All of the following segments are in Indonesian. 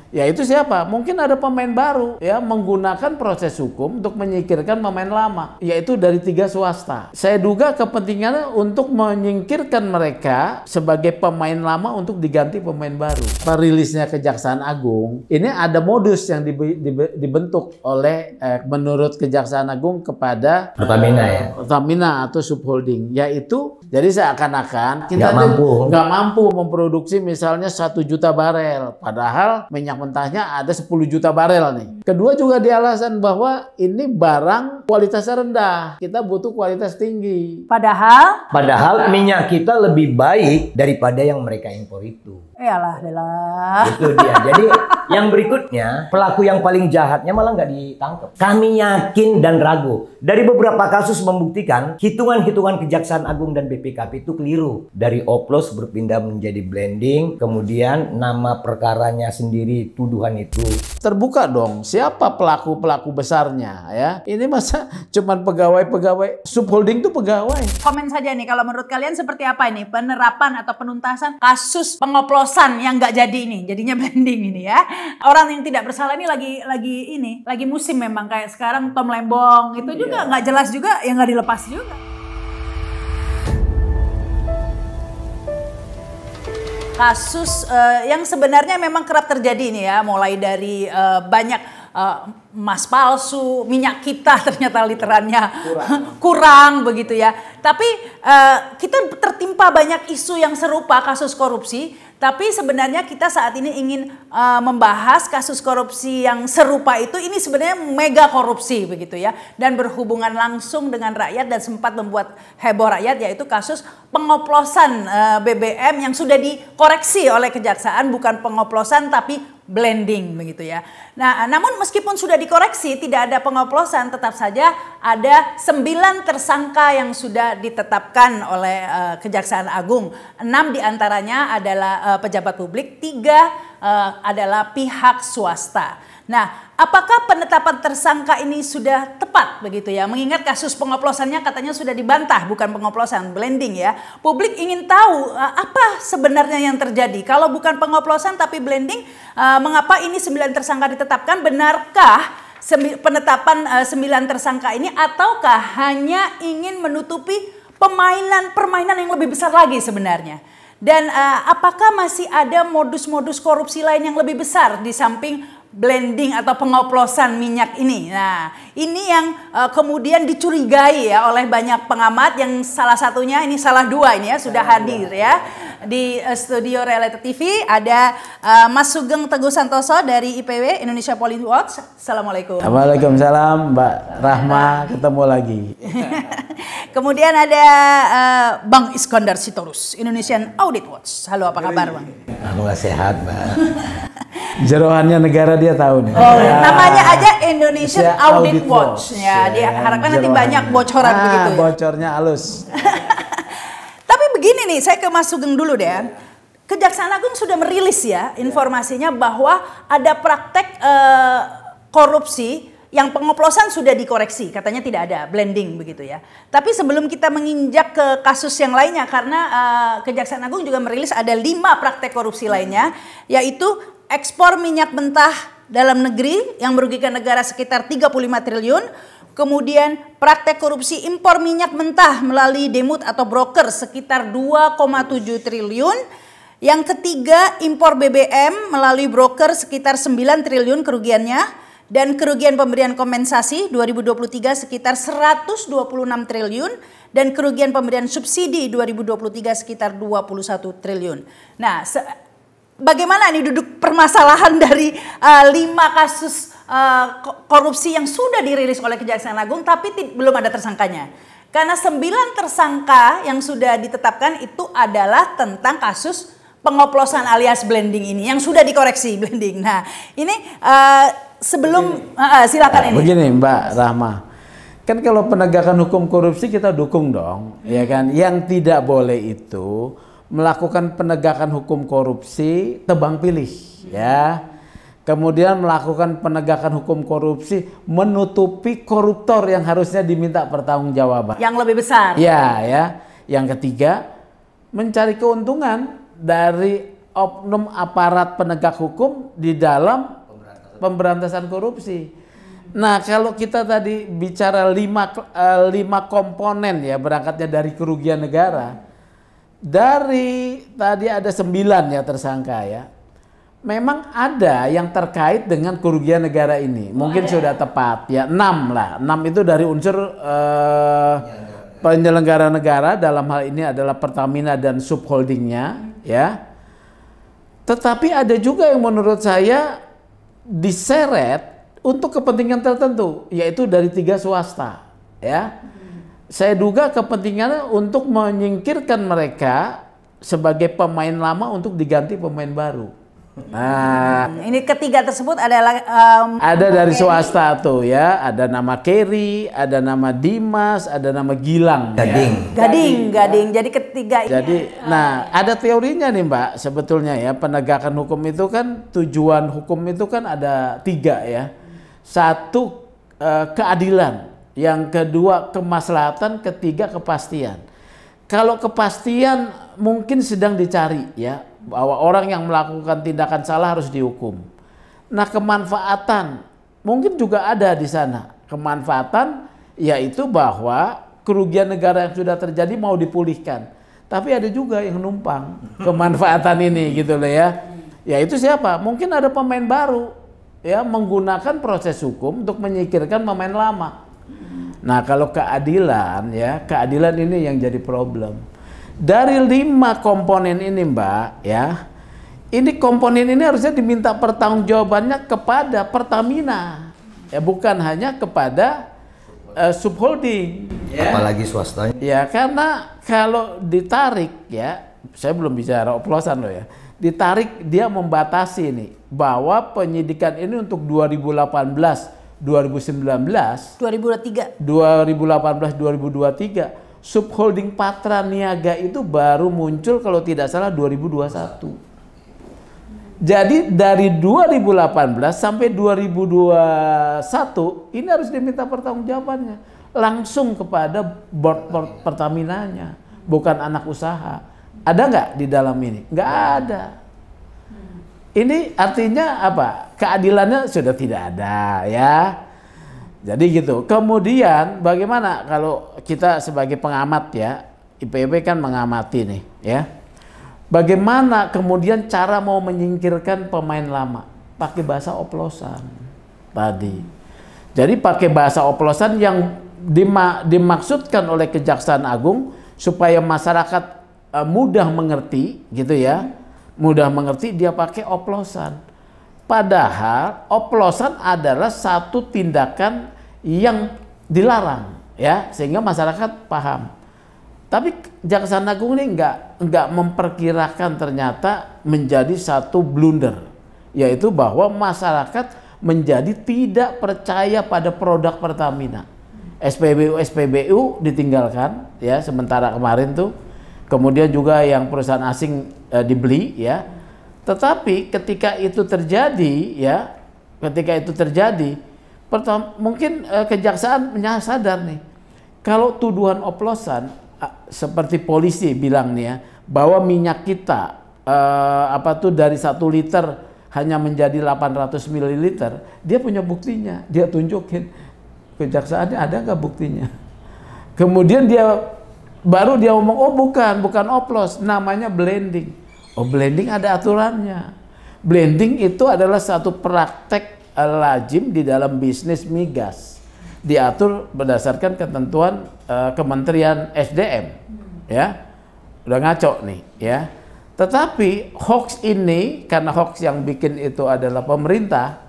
Yaitu siapa? Mungkin ada pemain baru ya menggunakan proses hukum untuk menyingkirkan pemain lama, yaitu dari 3 swasta. Saya duga kepentingannya untuk menyingkirkan mereka sebagai pemain lama untuk diganti pemain baru. Perilisnya Kejaksaan Agung, ini ada modus yang dibentuk oleh menurut Kejaksaan Agung kepada Pertamina ya. Pertamina atau subholding, yaitu jadi seakan-akan kita nggak mampu memproduksi misalnya 1 juta barel, padahal minyak mentahnya ada 10 juta barel nih. Kedua juga di alasan bahwa ini barang kualitasnya rendah, kita butuh kualitas tinggi. Padahal minyak kita lebih baik daripada yang mereka impor itu. Yalah. Itu dia. Jadi yang berikutnya, pelaku yang paling jahatnya malah nggak ditangkap. Kami yakin dan ragu. Dari beberapa kasus membuktikan hitungan-hitungan Kejaksaan Agung dan BPKP itu keliru. Dari oplos berpindah menjadi blending, kemudian nama perkaranya sendiri, tuduhan itu. Terbuka dong, siapa pelaku-pelaku besarnya ya? Ini masa cuman pegawai-pegawai subholding itu pegawai. Komen saja nih kalau menurut kalian seperti apa ini penerapan atau penuntasan kasus pengoplosan yang nggak jadi ini, jadinya blending ini ya. Orang yang tidak bersalah ini lagi musim memang kayak sekarang Tom Lembong itu juga nggak jelas juga, yang nggak dilepas juga. Kasus yang sebenarnya memang kerap terjadi nih ya, mulai dari banyak emas palsu, minyak kita ternyata literannya kurang begitu ya. Tapi kita tertimpa banyak isu yang serupa kasus korupsi. Tapi sebenarnya kita saat ini ingin membahas kasus korupsi yang serupa itu, ini sebenarnya mega korupsi begitu ya. Dan berhubungan langsung dengan rakyat dan sempat membuat heboh rakyat, yaitu kasus pengoplosan BBM yang sudah dikoreksi oleh Kejaksaan, bukan pengoplosan tapi blending begitu ya. Nah, namun meskipun sudah dikoreksi tidak ada pengoplosan, tetap saja ada 9 tersangka yang sudah ditetapkan oleh Kejaksaan Agung. 6 diantaranya adalah pejabat publik, 3 adalah pihak swasta. Nah, apakah penetapan tersangka ini sudah tepat begitu ya? Mengingat kasus pengoplosannya katanya sudah dibantah, bukan pengoplosan, blending ya. Publik ingin tahu apa sebenarnya yang terjadi. Kalau bukan pengoplosan tapi blending, mengapa ini 9 tersangka ditetapkan? Benarkah penetapan 9 tersangka ini, ataukah hanya ingin menutupi permainan yang lebih besar lagi sebenarnya? Dan apakah masih ada modus-modus korupsi lain yang lebih besar di samping blending atau pengoplosan minyak ini? Nah, ini yang kemudian dicurigai ya oleh banyak pengamat, yang salah satunya ini salah dua ini ya sudah hadir ya di studio Reality TV. Ada Mas Sugeng Teguh Santoso dari IPW Indonesia Police Watch. Assalamualaikum. Waalaikumsalam Mbak Rahma, ketemu lagi. Kemudian ada Bang Iskandar Sitorus, Indonesian Audit Watch. Halo, apa kabar Bang? Alhamdulillah sehat, Mbak. Jerohannya negara dia tahu nih. Oh, namanya aja Indonesian Audit Watch. Ya, diharapkan nanti banyak bocoran begitu ya. Bocornya halus. Tapi begini nih, saya ke Mas Sugeng dulu deh. Kejaksaan Agung sudah merilis ya informasinya bahwa ada praktek korupsi yang pengoplosan sudah dikoreksi, katanya tidak ada blending begitu ya. Tapi sebelum kita menginjak ke kasus yang lainnya, karena Kejaksaan Agung juga merilis ada 5 praktek korupsi lainnya, yaitu ekspor minyak mentah dalam negeri yang merugikan negara sekitar 35 triliun. Kemudian praktek korupsi impor minyak mentah melalui demut atau broker sekitar 2,7 triliun. Yang ketiga, impor BBM melalui broker sekitar 9 triliun kerugiannya. Dan kerugian pemberian kompensasi 2023 sekitar 126 triliun. Dan kerugian pemberian subsidi 2023 sekitar 21 triliun. Nah, bagaimana nih duduk permasalahan dari 5 kasus korupsi yang sudah dirilis oleh Kejaksaan Agung tapi belum ada tersangkanya? Karena 9 tersangka yang sudah ditetapkan itu adalah tentang kasus pengoplosan alias blending ini yang sudah dikoreksi blending. Nah, ini sebelum silakan ini. Begini Mbak Rahma. Kan kalau penegakan hukum korupsi kita dukung dong, ya kan? Yang tidak boleh itu melakukan penegakan hukum korupsi tebang pilih, ya. Kemudian melakukan penegakan hukum korupsi menutupi koruptor yang harusnya diminta pertanggungjawaban. Yang lebih besar. Ya, ya. Yang ketiga, mencari keuntungan dari oknum aparat penegak hukum di dalam pemberantasan korupsi. Nah, kalau kita tadi bicara lima komponen ya, berangkatnya dari kerugian negara. Dari tadi ada 9 ya tersangka ya. Memang ada yang terkait dengan kerugian negara ini. Mungkin sudah tepat ya, 6 lah. 6 itu dari unsur penyelenggara negara, dalam hal ini adalah Pertamina dan subholdingnya ya. Tetapi ada juga yang menurut saya diseret untuk kepentingan tertentu, yaitu dari 3 swasta ya. Saya duga kepentingannya untuk menyingkirkan mereka sebagai pemain lama untuk diganti pemain baru. Nah, ini ketiga tersebut adalah ada dari swasta tuh ya, ada nama Kerry, ada nama Dimas, ada nama Gilang. Gading. Jadi ketiga ini. Jadi, nah ada teorinya nih Mbak, sebetulnya ya, penegakan hukum itu kan, tujuan hukum itu kan ada 3 ya. 1 keadilan, yang kedua kemaslahatan, ketiga kepastian. Kalau kepastian mungkin sedang dicari ya, bahwa orang yang melakukan tindakan salah harus dihukum. Nah, kemanfaatan mungkin juga ada di sana. Kemanfaatan yaitu bahwa kerugian negara yang sudah terjadi mau dipulihkan. Tapi ada juga yang numpang kemanfaatan ini gitu loh ya. Yaitu siapa? Mungkin ada pemain baru ya, menggunakan proses hukum untuk menyingkirkan pemain lama. Nah, kalau keadilan ya, keadilan ini yang jadi problem. Dari 5 komponen ini Mbak ya, ini komponen ini harusnya diminta pertanggungjawabannya kepada Pertamina ya, bukan hanya kepada subholding ya. Apalagi swastanya ya, karena kalau ditarik ya, saya belum bicara oplosan loh ya, ditarik dia membatasi nih bahwa penyidikan ini untuk 2018 2019 2023 2018-2023, subholding Patra Niaga itu baru muncul kalau tidak salah 2021. Jadi dari 2018 sampai 2021 ini harus diminta pertanggungjawabannya langsung kepada board Pertaminanya, bukan anak usaha. Ada nggak di dalam ini? Nggak ada. Ini artinya apa? Keadilannya sudah tidak ada ya. Jadi gitu. Kemudian bagaimana kalau kita sebagai pengamat ya, IPB kan mengamati nih ya. Bagaimana kemudian cara mau menyingkirkan pemain lama? Pakai bahasa oplosan tadi. Jadi pakai bahasa oplosan yang dimaksudkan oleh Kejaksaan Agung supaya masyarakat mudah mengerti gitu ya. Mudah mengerti, dia pakai oplosan. Padahal oplosan adalah satu tindakan yang dilarang ya, sehingga masyarakat paham. Tapi Kejaksaan Agung ini enggak memperkirakan ternyata menjadi satu blunder, yaitu bahwa masyarakat menjadi tidak percaya pada produk Pertamina. SPBU ditinggalkan ya sementara kemarin tuh. Kemudian juga yang perusahaan asing dibeli ya. Tetapi ketika itu terjadi ya, mungkin kejaksaan sadar nih, kalau tuduhan oplosan seperti polisi bilang nih ya, bahwa minyak kita dari 1 liter hanya menjadi 800 ml, dia punya buktinya, dia tunjukin. Kejaksaannya ada nggak buktinya? Kemudian baru dia ngomong, oh bukan oplos, namanya blending. Oh, blending ada aturannya. Blending itu adalah satu praktek lazim di dalam bisnis migas. Diatur berdasarkan ketentuan Kementerian SDM. Ya. Udah ngaco nih, ya. Tetapi hoax ini, karena hoax yang bikin itu adalah pemerintah,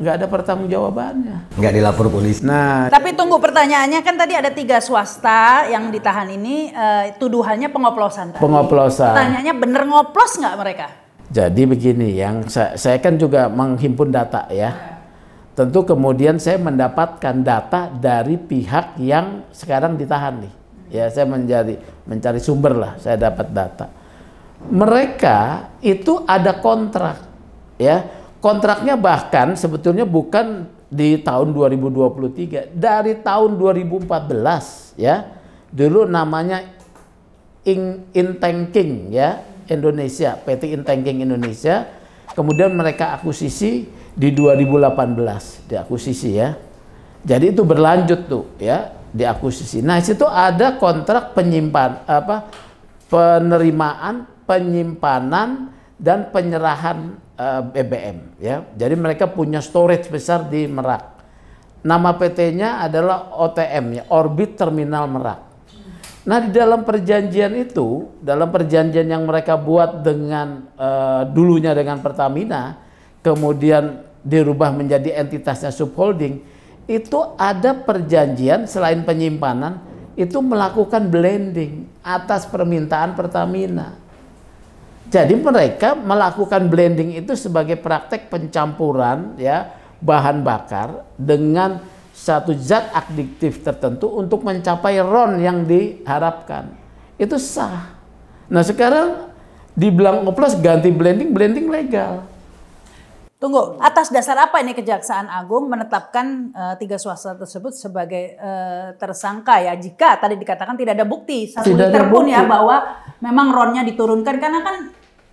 nggak ada pertanggungjawabannya. Nggak dilapor polisi. Nah, tapi tunggu, pertanyaannya kan tadi ada 3 swasta yang ditahan ini, tuduhannya pengoplosan. Pengoplosan. Pertanyaannya bener ngoplos nggak mereka? Jadi begini, yang saya kan juga menghimpun data ya. Tentu kemudian saya mendapatkan data dari pihak yang sekarang ditahan nih. Ya, saya mencari sumber lah, saya dapat data. Mereka itu ada kontrak, ya. Kontraknya bahkan sebetulnya bukan di tahun 2023, dari tahun 2014 ya. Dulu namanya Intanking ya, Indonesia, PT Intanking Indonesia. Kemudian mereka akuisisi di 2018, diakuisisi ya. Jadi itu berlanjut tuh ya, diakuisisi. Nah, situ ada kontrak penerimaan, penyimpanan dan penyerahan BBM ya. Jadi mereka punya storage besar di Merak. Nama PT-nya adalah OTM ya, Orbit Terminal Merak. Nah, di dalam perjanjian itu, dalam perjanjian yang mereka buat dengan dulunya dengan Pertamina, kemudian dirubah menjadi entitasnya subholding, itu ada perjanjian selain penyimpanan itu melakukan blending atas permintaan Pertamina. Jadi mereka melakukan blending itu sebagai praktek pencampuran ya bahan bakar dengan satu zat adiktif tertentu untuk mencapai RON yang diharapkan. Itu sah. Nah, sekarang dibilang oplos ganti blending, blending legal. Tunggu, atas dasar apa ini Kejaksaan Agung menetapkan 3 swasta tersebut sebagai tersangka ya? Jika tadi dikatakan tidak ada bukti 1 liter pun ya bahwa memang RON-nya diturunkan, karena kan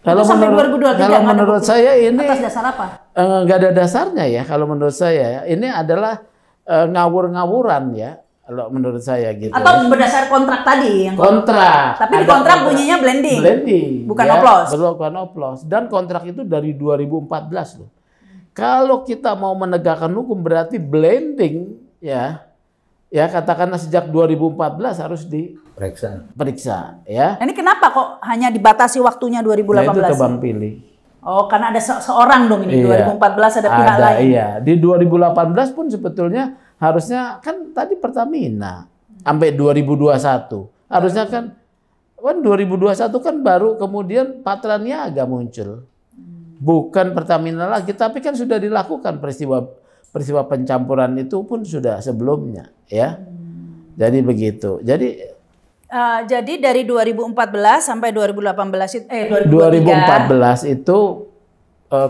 kalau itu sampai 2023 kalau menurut saya ini atas dasar apa? Nggak ada dasarnya ya kalau menurut saya. Ini adalah ngawur-ngawuran ya kalau menurut saya gitu. Atau berdasar kontrak tadi yang kontrak. Tapi di kontrak bunyinya blending. Blending. Bukan ya, oplos. Bukan oplos. Dan kontrak itu dari 2014 loh. Kalau kita mau menegakkan hukum berarti blending ya. Ya katakanlah sejak 2014 harus diperiksa ya. Ini kenapa kok hanya dibatasi waktunya 2018? Nah, itu tebang pilih. Oh, karena ada seorang dong ini, iya, 2014 ada pihak lain. Iya, di 2018 pun sebetulnya harusnya kan tadi Pertamina sampai 2021. Harusnya kan 2021 kan baru kemudian Patraniaga muncul. Bukan Pertamina lagi, tapi kan sudah dilakukan peristiwa pencampuran itu pun sudah sebelumnya ya. Jadi begitu. Jadi dari 2014 sampai 2018 2014 itu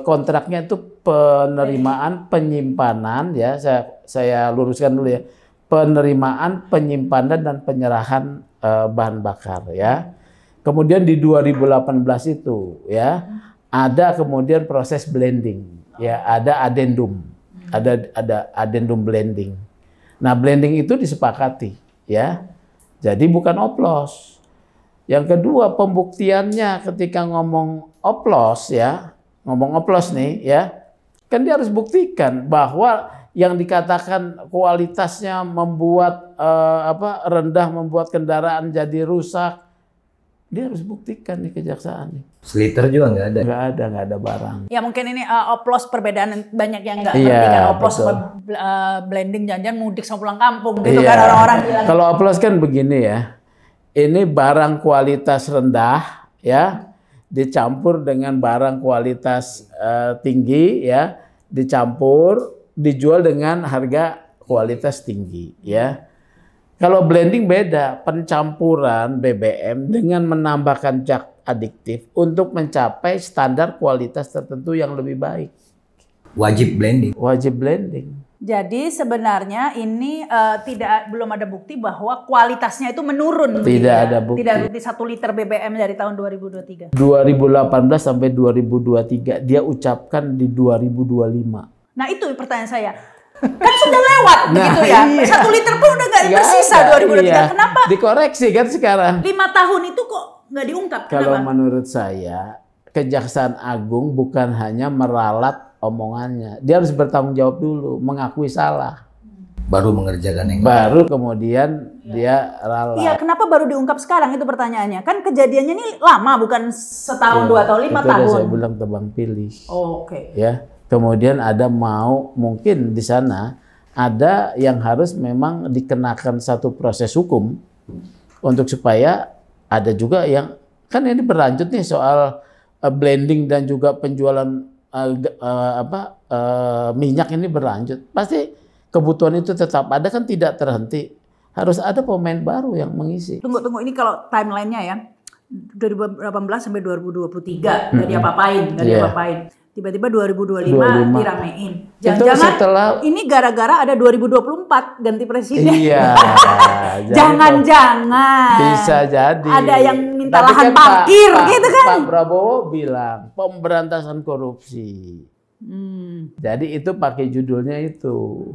kontraknya itu penerimaan penyimpanan ya, saya luruskan dulu ya, penerimaan penyimpanan dan penyerahan bahan bakar ya. Kemudian di 2018 itu ya ada kemudian proses blending ya, ada addendum, ada addendum blending. Nah, blending itu disepakati ya. Jadi bukan oplos. Yang kedua, pembuktiannya ketika ngomong oplos ya, ngomong oplos nih ya, kan dia harus buktikan bahwa yang dikatakan kualitasnya membuat rendah, membuat kendaraan jadi rusak, dia harus buktikan di kejaksaan. Seliter juga nggak ada. Nggak ada barang. Ya mungkin ini oplos perbedaan banyak yang nggak ngerti kan oplos sama blending, jangan-jangan mudik sama pulang kampung gitu kan orang-orang bilang. Kalau oplos kan begini ya, ini barang kualitas rendah ya dicampur dengan barang kualitas tinggi ya, dicampur dijual dengan harga kualitas tinggi ya. Kalau blending beda, pencampuran BBM dengan menambahkan zat adiktif untuk mencapai standar kualitas tertentu yang lebih baik. Wajib blending. Wajib blending. Jadi sebenarnya ini belum ada bukti bahwa kualitasnya itu menurun. Tidak ada bukti. Tidak ada bukti 1 liter BBM dari tahun 2023. 2018 sampai 2023, dia ucapkan di 2025. Nah itu pertanyaan saya. Kan sudah lewat begitu ya. Iya. 1 liter pun udah nggak tersisa 2023. Iya. Kenapa? Dikoreksi kan sekarang. 5 tahun itu kok nggak diungkap? Kalau kenapa? menurut saya, Kejaksaan Agung bukan hanya meralat omongannya. Dia harus bertanggung jawab dulu, mengakui salah. Baru mengerjakan yang baru kemudian dia ralat. Iya, kenapa baru diungkap sekarang itu pertanyaannya? Kan kejadiannya ini lama, bukan setahun, 2 tahun, 5 tahun. Saya bilang tebang pilih. Oh, oke. Ya. Kemudian ada mungkin di sana ada yang harus memang dikenakan satu proses hukum untuk supaya ada juga yang kan ini berlanjut nih soal blending dan juga penjualan minyak ini berlanjut. Pasti kebutuhan itu tetap ada, kan tidak terhenti. Harus ada pemain baru yang mengisi. Tunggu ini kalau timelinenya ya 2018 sampai 2023 nggak diapa-apain, nggak diapa-apain. Tiba-tiba 2025 25. diramein. Itu Jangan-jangan setelah- ini gara-gara ada 2024 ganti presiden. Iya. jadi Jangan-jangan. bisa jadi. Ada yang minta Tapi lahan kan parkir gitu kan. Pak Prabowo bilang pemberantasan korupsi. Jadi itu pakai judulnya itu.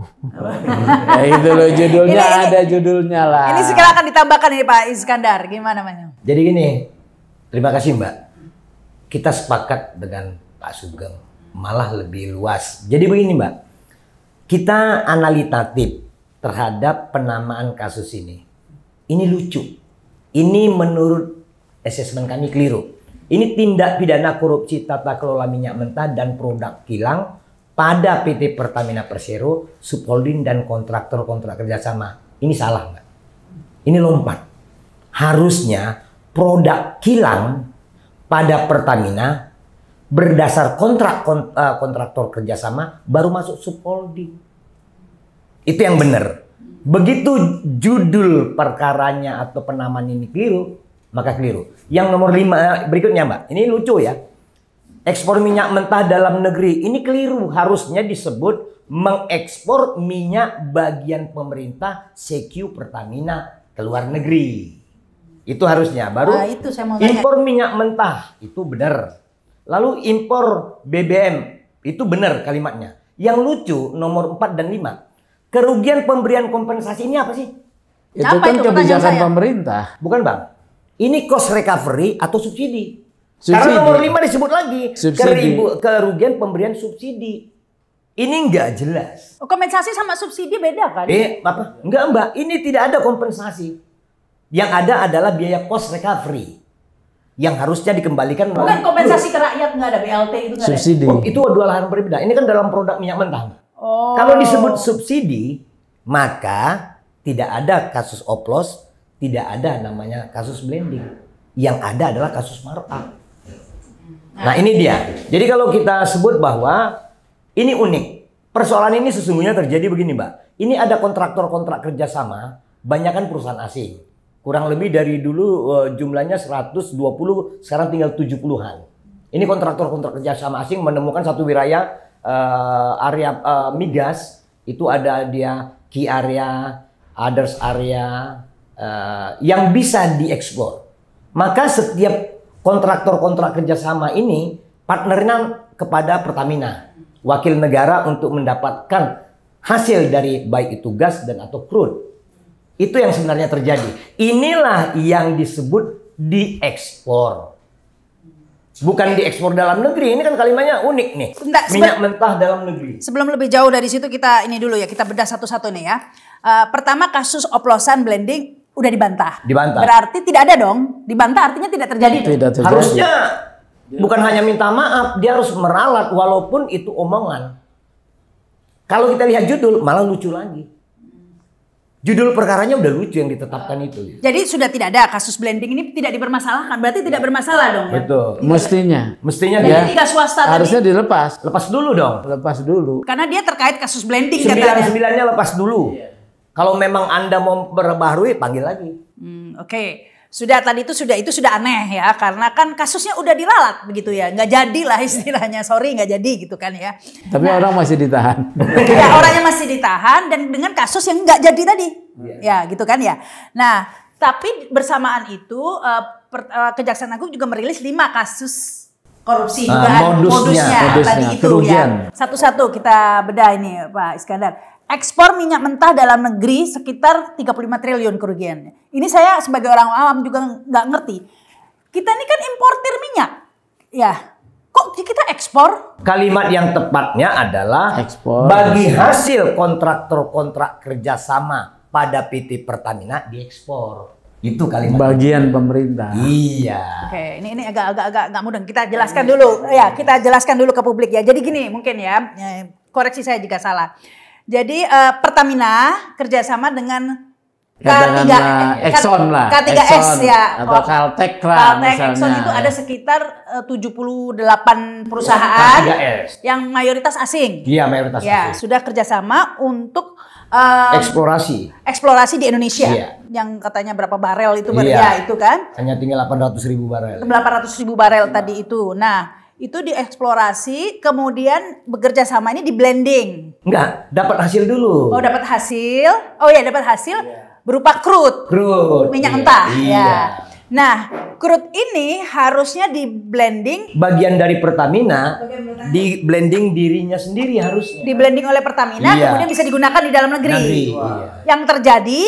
Ya itu loh judulnya, Ini- ada judulnya lah. Ini sekarang akan ditambahkan ini Pak Iskandar. Gimana namanya? Jadi gini, terima kasih Mbak. Kita sepakat dengan Pak Sugeng, malah lebih luas. Jadi begini Mbak, kita analitatif terhadap penamaan kasus ini. Ini lucu. Ini menurut asesmen kami keliru. Ini tindak pidana korupsi tata kelola minyak mentah dan produk kilang pada PT Pertamina Persero, subholding dan kontraktor-kontrak kerjasama. Ini salah Mbak. Ini lompat. Harusnya produk kilang pada Pertamina berdasar kontraktor kerjasama baru masuk subholding. Itu yang benar. Begitu judul perkaranya atau penamaan ini keliru, maka keliru. Yang nomor 5 berikutnya Mbak, ini lucu ya. Ekspor minyak mentah dalam negeri, ini keliru. Harusnya disebut mengekspor minyak bagian pemerintah CQ Pertamina ke luar negeri. Itu harusnya. Baru Itu saya mau tanya. impor minyak mentah, itu benar. Lalu impor BBM, itu benar kalimatnya. Yang lucu nomor 4 dan 5. Kerugian pemberian kompensasi ini apa sih? Itu Apa kan itu kebijakan pertanyaan saya? pemerintah. Bukan Bang. Ini cost recovery atau subsidi. Subsidi. Karena nomor 5 disebut lagi. Subsidi. Kerugian pemberian subsidi. Ini nggak jelas. Oh, kompensasi sama subsidi beda kan? Apa? Enggak Mbak, ini tidak ada kompensasi. Yang ada adalah biaya cost recovery. Yang harusnya dikembalikan Bukan kompensasi ke rakyat, nggak ada BLT itu nggak ada. Subsidi. Oh, itu dua lahan berbeda. Ini kan dalam produk minyak mentah. Mbak. Oh. Kalau disebut subsidi, maka tidak ada kasus oplos, tidak ada namanya kasus blending. Yang ada adalah kasus markup. Nah ini dia. Jadi kalau kita sebut bahwa ini unik. Persoalan ini sesungguhnya terjadi begini Mbak. Ini ada kontraktor-kontrak kerjasama, banyakkan perusahaan asing. Kurang lebih dari dulu jumlahnya 120, sekarang tinggal 70-an. Ini kontraktor-kontrak kerjasama asing menemukan satu wilayah area migas. Itu ada dia key area, others area yang bisa diekspor. Maka setiap kontraktor-kontrak kerjasama ini partnernya kepada Pertamina, wakil negara untuk mendapatkan hasil dari baik itu gas dan atau crude. Itu yang sebenarnya terjadi. Inilah yang disebut diekspor. Bukan diekspor dalam negeri. Ini kan kalimatnya unik nih. Bentar, minyak mentah dalam negeri. Sebelum lebih jauh dari situ kita ini dulu ya, kita bedah satu-satu nih ya. Pertama kasus oplosan blending udah dibantah. Dibantah. Berarti tidak ada dong. Dibantah artinya tidak terjadi dong. Tidak terjadi. Harusnya bukan hanya minta maaf, dia harus meralat walaupun itu omongan. Kalau kita lihat judul malah lucu lagi. Judul perkaranya udah lucu yang ditetapkan itu. Jadi sudah tidak ada kasus blending ini tidak dipermasalahkan. Berarti tidak bermasalah dong ya. Betul. Mestinya Dari dia tiga swasta Harusnya tadi. dilepas. lepas dulu dong. Lepas dulu. Karena dia terkait kasus blending katanya. 9-9-nya lepas dulu. Kalau memang Anda mau perbaharui, panggil lagi. Oke. Sudah tadi itu sudah aneh ya, karena kan kasusnya udah diralat begitu ya, nggak jadi lah istilahnya, sorry nggak jadi gitu kan ya. Tapi orang masih ditahan. Ya orangnya masih ditahan dan dengan kasus yang nggak jadi tadi, ya gitu kan ya. Nah tapi bersamaan itu Kejaksaan Agung juga merilis 5 kasus korupsi juga modusnya tadi itu kerugian. ya. Satu-satu kita bedah ini Pak Iskandar. Ekspor minyak mentah dalam negeri sekitar 35 triliun kerugiannya. Ini saya sebagai orang awam juga nggak ngerti. Kita ini kan importir minyak. Ya, kok kita ekspor? Kalimat yang tepatnya adalah Ekspor. bagi hasil kontraktor-kontrak kerjasama pada PT Pertamina diekspor. Itu kalimat. Bagian pemerintah. Iya. Oke, ini agak nggak mudah. Kita jelaskan dulu. Ya, kita jelaskan dulu ke publik ya. Jadi gini mungkin ya, koreksi saya jika salah. Jadi Pertamina kerjasama dengan Exxon lah. K3S Exxon, ya. Atau Caltech lah Caltech, misalnya. Exxon itu ada sekitar 78 perusahaan K3S. yang mayoritas asing. Iya, mayoritas Ya, asing. sudah kerjasama untuk Eksplorasi. di Indonesia. Iya. Yang katanya berapa barel itu Iya. ya itu kan. Hanya tinggal 800.000 barel. 800.000 barel tadi itu. Nah, itu dieksplorasi, kemudian bekerja sama ini di blending. Enggak, dapat hasil dulu. Oh, dapat hasil. Oh ya, dapat hasil berupa crude. Minyak mentah. Iya. Ya. Nah, crude ini harusnya di blending. Bagian dari Pertamina, di blending dirinya sendiri harusnya. Di blending oleh Pertamina, Iya. kemudian bisa digunakan di dalam negeri. Iya. Yang terjadi,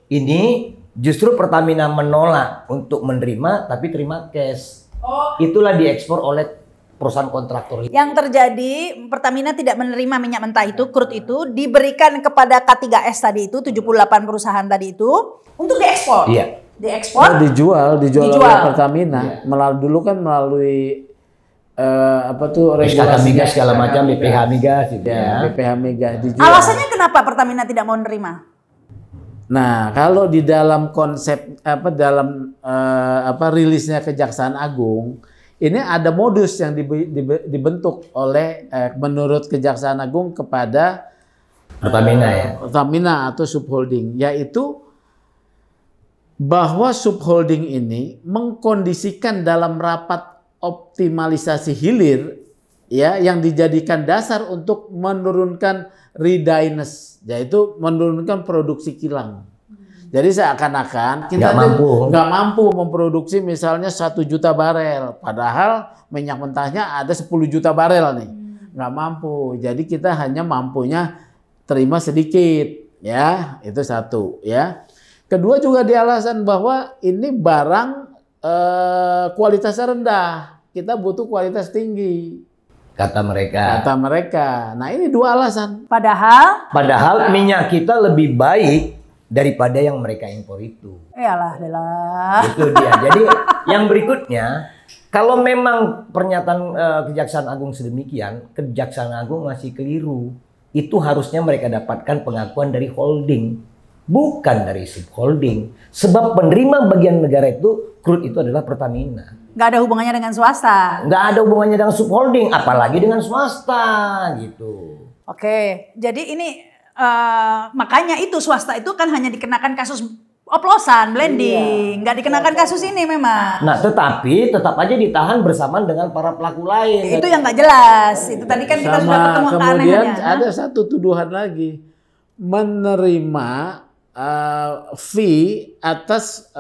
Ini justru Pertamina menolak untuk menerima, tapi terima cash. Itulah diekspor oleh perusahaan kontraktor. yang terjadi Pertamina tidak menerima minyak mentah itu, crude itu diberikan kepada K3S tadi itu, 78 perusahaan tadi itu untuk diekspor. Iya. Diekspor. Dijual Dijual. oleh Pertamina. Dulu kan melalui apa tuh SKK Migas segala macam, BPH Migas gitu ya. BPH Migas dijual. Alasannya kenapa Pertamina tidak mau menerima? Nah, kalau di dalam konsep rilisnya Kejaksaan Agung, ini ada modus yang dibentuk oleh menurut Kejaksaan Agung kepada Pertamina atau subholding, yaitu bahwa subholding ini mengkondisikan dalam rapat optimalisasi hilir ya yang dijadikan dasar untuk menurunkan readiness, yaitu menurunkan produksi kilang. Jadi seakan-akan kita nggak mampu memproduksi misalnya 1 juta barel, padahal minyak mentahnya ada 10 juta barel nih, nggak mampu. Jadi kita hanya mampunya terima sedikit, ya itu satu, ya. Kedua juga di alasan bahwa ini barang kualitasnya rendah, kita butuh kualitas tinggi. Kata mereka. Nah ini dua alasan. Padahal minyak kita lebih baik daripada yang mereka impor itu. Yalah. Itu dia. Jadi yang berikutnya, kalau memang pernyataan Kejaksaan Agung sedemikian, Kejaksaan Agung masih keliru. Itu harusnya mereka dapatkan pengakuan dari holding, bukan dari subholding. Sebab penerima bagian negara itu, crude itu adalah Pertamina. Nggak ada hubungannya dengan swasta. Nggak ada hubungannya dengan subholding, apalagi dengan swasta gitu. Oke, jadi ini makanya itu swasta itu kan hanya dikenakan kasus oplosan, blending, nggak dikenakan kasus ini memang. Nah, tetapi tetap aja ditahan bersamaan dengan para pelaku lain. Itu yang nggak jelas. Itu tadi kan kita sudah ketemu kemudian keanehannya. ada satu tuduhan lagi, menerima fee atas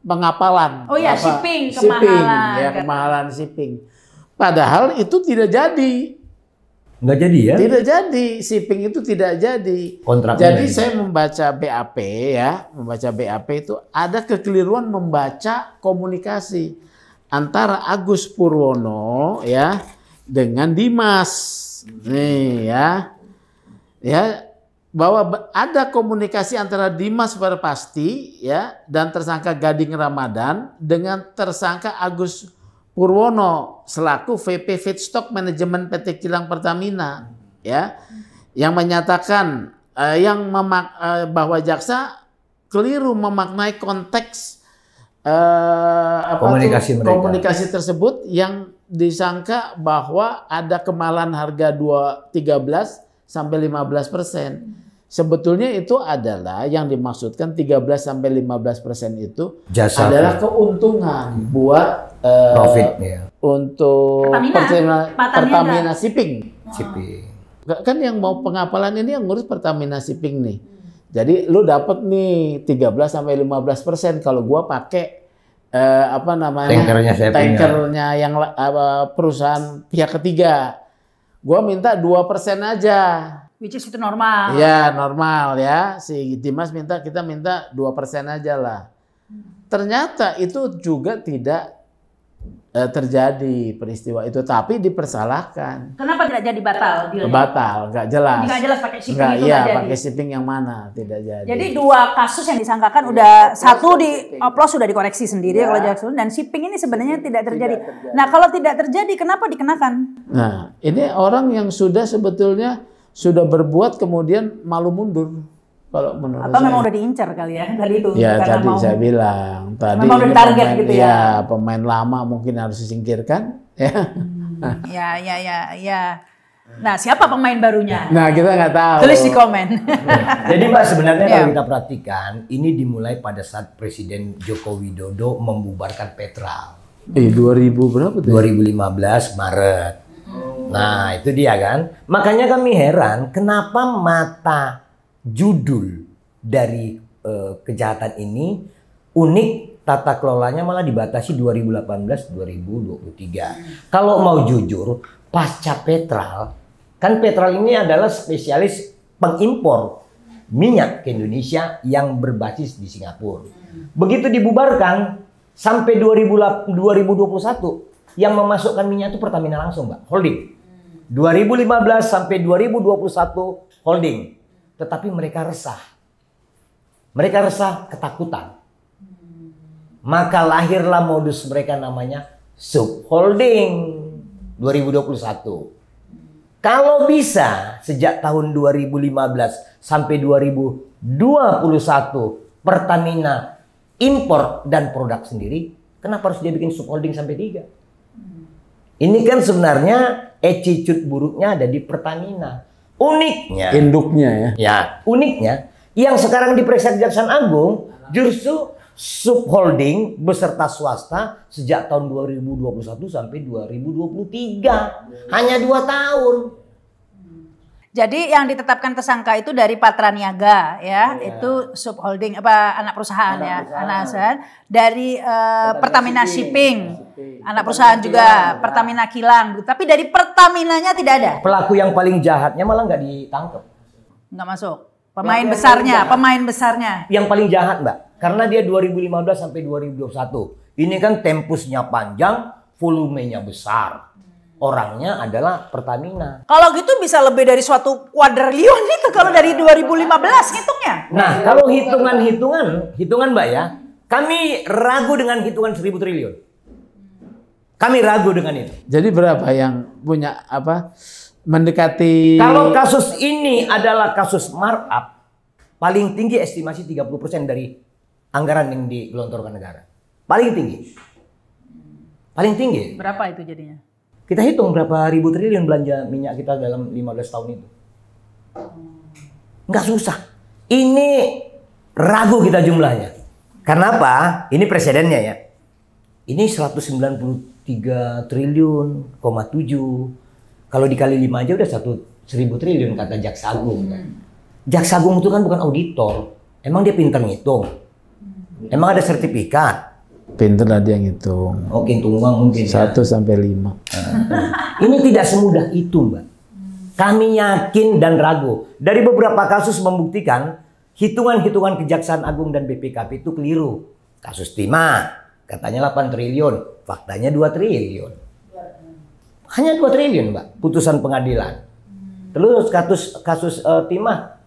pengapalan. Oh ya, shipping, kemahalan. Ya, kemahalan shipping. Padahal itu tidak jadi. Nggak jadi ya? Tidak jadi, shipping itu tidak jadi. Kontraknya Jadi jadi. saya membaca BAP ya, membaca BAP itu ada kekeliruan membaca komunikasi antara Agus Purwono ya dengan Dimas. Nih ya. Ya, bahwa ada komunikasi antara Dimas Perpasti ya dan tersangka Gading Ramadan dengan tersangka Agus Purwono selaku VP Feedstock Manajemen PT Kilang Pertamina ya yang menyatakan bahwa jaksa keliru memaknai konteks komunikasi tersebut yang disangka bahwa ada kemahalan harga 13 sampai 15%. Sebetulnya itu adalah yang dimaksudkan 13 sampai 15% itu jasa adalah keuntungan buat profit ya. Untuk Pertamina Shipping. Kan yang mau pengapalan ini yang ngurus Pertamina Shipping nih. Jadi lu dapat nih 13 sampai 15% kalau gua pakai tankernya yang perusahaan pihak ketiga. Gua minta 2% aja. Which is itu normal. Ya normal ya. Si Dimas kita minta 2% aja lah. Ternyata itu juga tidak terjadi peristiwa itu, tapi dipersalahkan. Kenapa tidak jadi batal? Batal, nggak jelas. Nggak jelas pakai shipping nggak, itu iya, nggak jadi. pakai shipping yang mana tidak jadi. Jadi dua kasus yang disangkakan udah satu di oplos sudah dikoreksi sendiri kalau Jackson, dan shipping ini sebenarnya tidak terjadi. Nah kalau tidak terjadi kenapa dikenakan? Nah ini orang yang sudah sebetulnya sudah berbuat kemudian malu mundur. Kalau menurut atau memang udah diincar kali ya tadi itu. Ya tadi saya bilang tadi memang udah target pemain, gitu ya. Pemain lama mungkin harus disingkirkan ya. Ya. Nah siapa pemain barunya? Nah kita nggak tahu. Tulis di komen. Jadi Mbak sebenarnya kalau kita perhatikan ini dimulai pada saat Presiden Joko Widodo membubarkan Petral. 2000 berapa tuh? 2015 Maret. Nah, itu dia kan. Makanya kami heran kenapa mata judul dari kejahatan ini unik, tata kelolanya malah dibatasi 2018-2023. Kalau mau jujur, pasca Petral, kan Petral ini adalah spesialis pengimpor minyak ke Indonesia yang berbasis di Singapura. Begitu dibubarkan sampai 2021 yang memasukkan minyak itu Pertamina langsung, Mbak, holding. 2015 sampai 2021 holding. Tetapi mereka resah. Mereka resah, ketakutan. Maka lahirlah modus mereka namanya subholding 2021. Kalau bisa sejak tahun 2015 sampai 2021 Pertamina impor dan produk sendiri, kenapa harus dia bikin subholding sampai 3? Ini kan sebenarnya attitude buruknya ada di Pertamina. Uniknya, Induknya ya. ya uniknya yang sekarang diperiksa Kejaksaan Agung justru subholding beserta swasta sejak tahun 2021 sampai 2023. Hanya 2 tahun. Jadi yang ditetapkan tersangka itu dari Patra Niaga ya, itu subholding apa anak perusahaan ya, anak perusahaan dari Pertamina Shipping, anak perusahaan juga Pertamina Kilang, tapi dari Pertaminanya tidak ada. Pelaku yang paling jahatnya malah nggak ditangkap. Nggak masuk. Pemain besarnya. Yang paling jahat, Mbak, karena dia 2015 sampai 2021. Ini kan tempusnya panjang, volumenya besar. Orangnya adalah Pertamina. Kalau gitu bisa lebih dari suatu kuadriliun itu kalau dari 2015 hitungnya. Nah, kalau hitungan Mbak ya, kami ragu dengan hitungan 1000 triliun. Kami ragu dengan itu. Jadi berapa yang punya apa mendekati? Kalau kasus ini adalah kasus markup, paling tinggi estimasi 30% dari anggaran yang digelontorkan negara. Paling tinggi. Paling tinggi. Berapa itu jadinya? Kita hitung berapa ribu triliun belanja minyak kita dalam 15 tahun itu. Nggak susah. Ini ragu kita jumlahnya. Karena apa? Ini presidennya ya. Ini 193 triliun, 7. Kalau dikali 5 aja udah 1000 triliun kata Jaksa Agung. Jaksa Agung itu kan bukan auditor. Emang dia pintar ngitung? Emang ada sertifikat? Pinter lah dia ngitung. Oke, hitung uang mungkin 1 sampai 5. Ini tidak semudah itu, Mbak. Kami yakin dan ragu. Dari beberapa kasus membuktikan hitungan-hitungan Kejaksaan Agung dan BPKP itu keliru. Kasus Timah katanya 8 triliun, faktanya 2 triliun. Hanya 2 triliun, Mbak, putusan pengadilan. Terus kasus Timah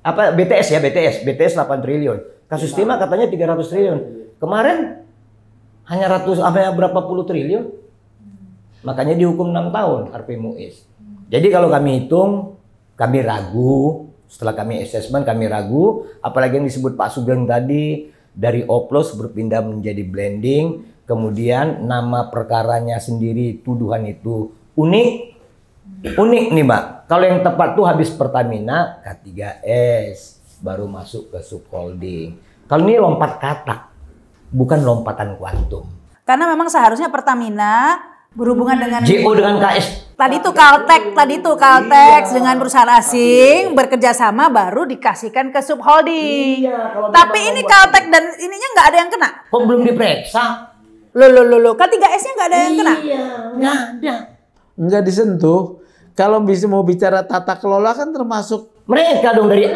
apa BTS ya, BTS 8 triliun. Kasus Timah katanya 300 triliun. Kemarin hanya berapa puluh triliun. Makanya dihukum 6 tahun Harvey Muiz. Jadi kalau kami hitung, kami ragu. Setelah kami assessment, kami ragu. Apalagi yang disebut Pak Sugeng tadi, dari oplos berpindah menjadi blending. Kemudian nama perkaranya sendiri, tuduhan itu unik. Unik nih, Mbak. Kalau yang tepat tuh habis Pertamina, K3S. Baru masuk ke subholding. Kalau ini lompat katak. Bukan lompatan kuantum. Karena memang seharusnya Pertamina berhubungan dengan JO dengan KS. Tadi itu Caltex dengan perusahaan asing bekerja sama baru dikasihkan ke subholding. Tapi ini Caltex dan ininya nggak ada yang kena. Kok belum diperiksa? Loh. K3S-nya nggak ada yang kena. Iya, nggak ada. Nggak disentuh. Kalau bisa mau bicara tata kelola kan termasuk mereka dong dari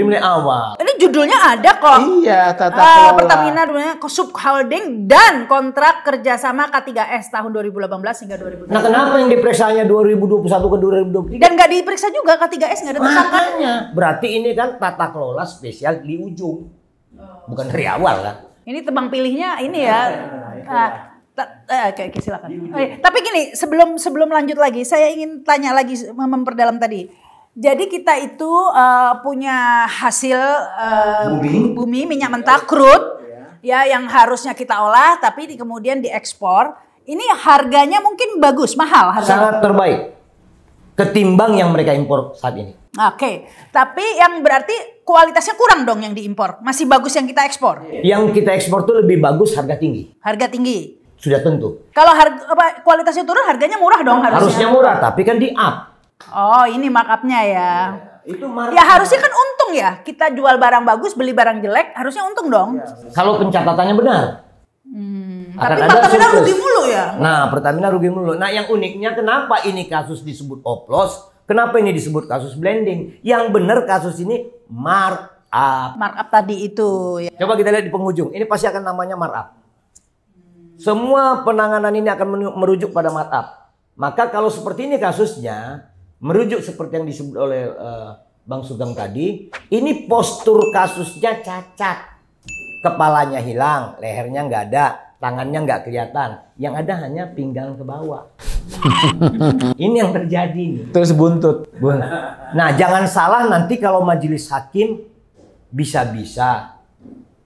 mulai awal. Ini judulnya ada kok. Iya, tata kelola. Pertamina namanya subholding dan kontrak kerjasama K3S tahun 2018 hingga 2020. Nah, kenapa yang diperiksanya 2021 ke 2023? Dan nggak diperiksa juga K3S, nggak ada tersangka. Makanya, berarti ini kan tata kelola spesial di ujung. Bukan dari awal kan. Ini tebang pilihnya ini ya. Oke, silakan. Tapi gini, sebelum lanjut lagi, saya ingin tanya lagi, memperdalam tadi. Jadi kita itu punya hasil bumi minyak mentah crude ya yang harusnya kita olah tapi kemudian diekspor. Ini harganya mungkin bagus, mahal harganya. Sangat terbaik ketimbang yang mereka impor saat ini. Oke, tapi yang berarti kualitasnya kurang dong yang diimpor. Masih bagus yang kita ekspor. Yang kita ekspor tuh lebih bagus harga tinggi. Harga tinggi. sudah tentu. Kalau kualitasnya turun, harganya murah dong harusnya. Harusnya murah, tapi kan di up. Oh, ini markupnya ya. Itu Ya harusnya kan untung ya. Kita jual barang bagus, beli barang jelek, harusnya untung dong. Kalau pencatatannya benar. Tapi Pertamina rugi mulu ya. Nah, Pertamina rugi mulu. Nah, yang uniknya kenapa ini kasus disebut oplos? Kenapa ini disebut kasus blending? Yang benar kasus ini markup. Markup tadi itu ya. Coba kita lihat di penghujung. Ini pasti akan namanya markup. Semua penanganan ini akan merujuk pada markup. Maka kalau seperti ini kasusnya, merujuk seperti yang disebut oleh Bang Sugeng tadi, ini postur kasusnya cacat. Kepalanya hilang, lehernya nggak ada, tangannya nggak kelihatan. Yang ada hanya pinggang ke bawah. Ini yang terjadi nih. Terus buntut. Nah, jangan salah nanti kalau majelis hakim bisa-bisa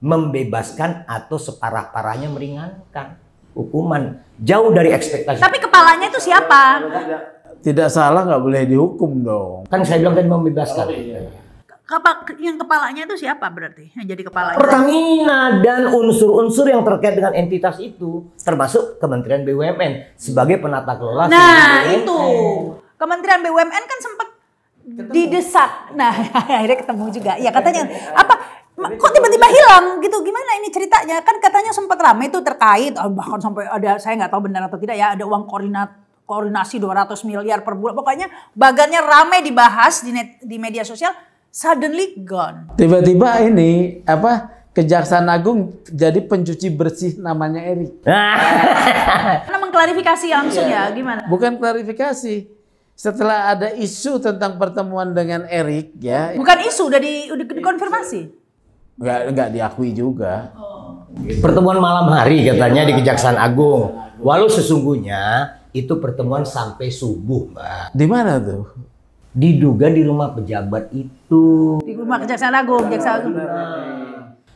membebaskan atau separah-parahnya meringankan hukuman. Jauh dari ekspektasi. Tapi kepalanya itu siapa? Tidak salah, nggak boleh dihukum dong. Kan saya bilang tadi membebaskan. Yang kepalanya itu siapa berarti? Yang jadi kepalanya? Pertamina dan unsur-unsur yang terkait dengan entitas itu, termasuk Kementerian BUMN sebagai penata kelola. Nah, itu. Kementerian BUMN kan sempat didesak. Nah, akhirnya ketemu juga. Ya katanya apa? Kok tiba-tiba hilang gitu? Gimana ini ceritanya? Kan katanya sempat ramai itu terkait, bahkan sampai ada, saya nggak tahu benar atau tidak ya, ada uang koordinasi 200 miliar per bulan. Pokoknya bagannya ramai dibahas di media sosial. Suddenly gone. Tiba-tiba ini Kejaksaan Agung jadi pencuci bersih namanya Erik. Karena mengklarifikasi langsung ya, gimana? Bukan klarifikasi. Setelah ada isu tentang pertemuan dengan Erik ya. Bukan isu, udah dikonfirmasi. Nggak diakui juga. Pertemuan malam hari katanya di Kejaksaan Agung. Walau sesungguhnya itu pertemuan sampai subuh, Mbak. Di mana tuh? Diduga di rumah pejabat itu. Di rumah Kejaksaan Agung, Kejaksaan Agung.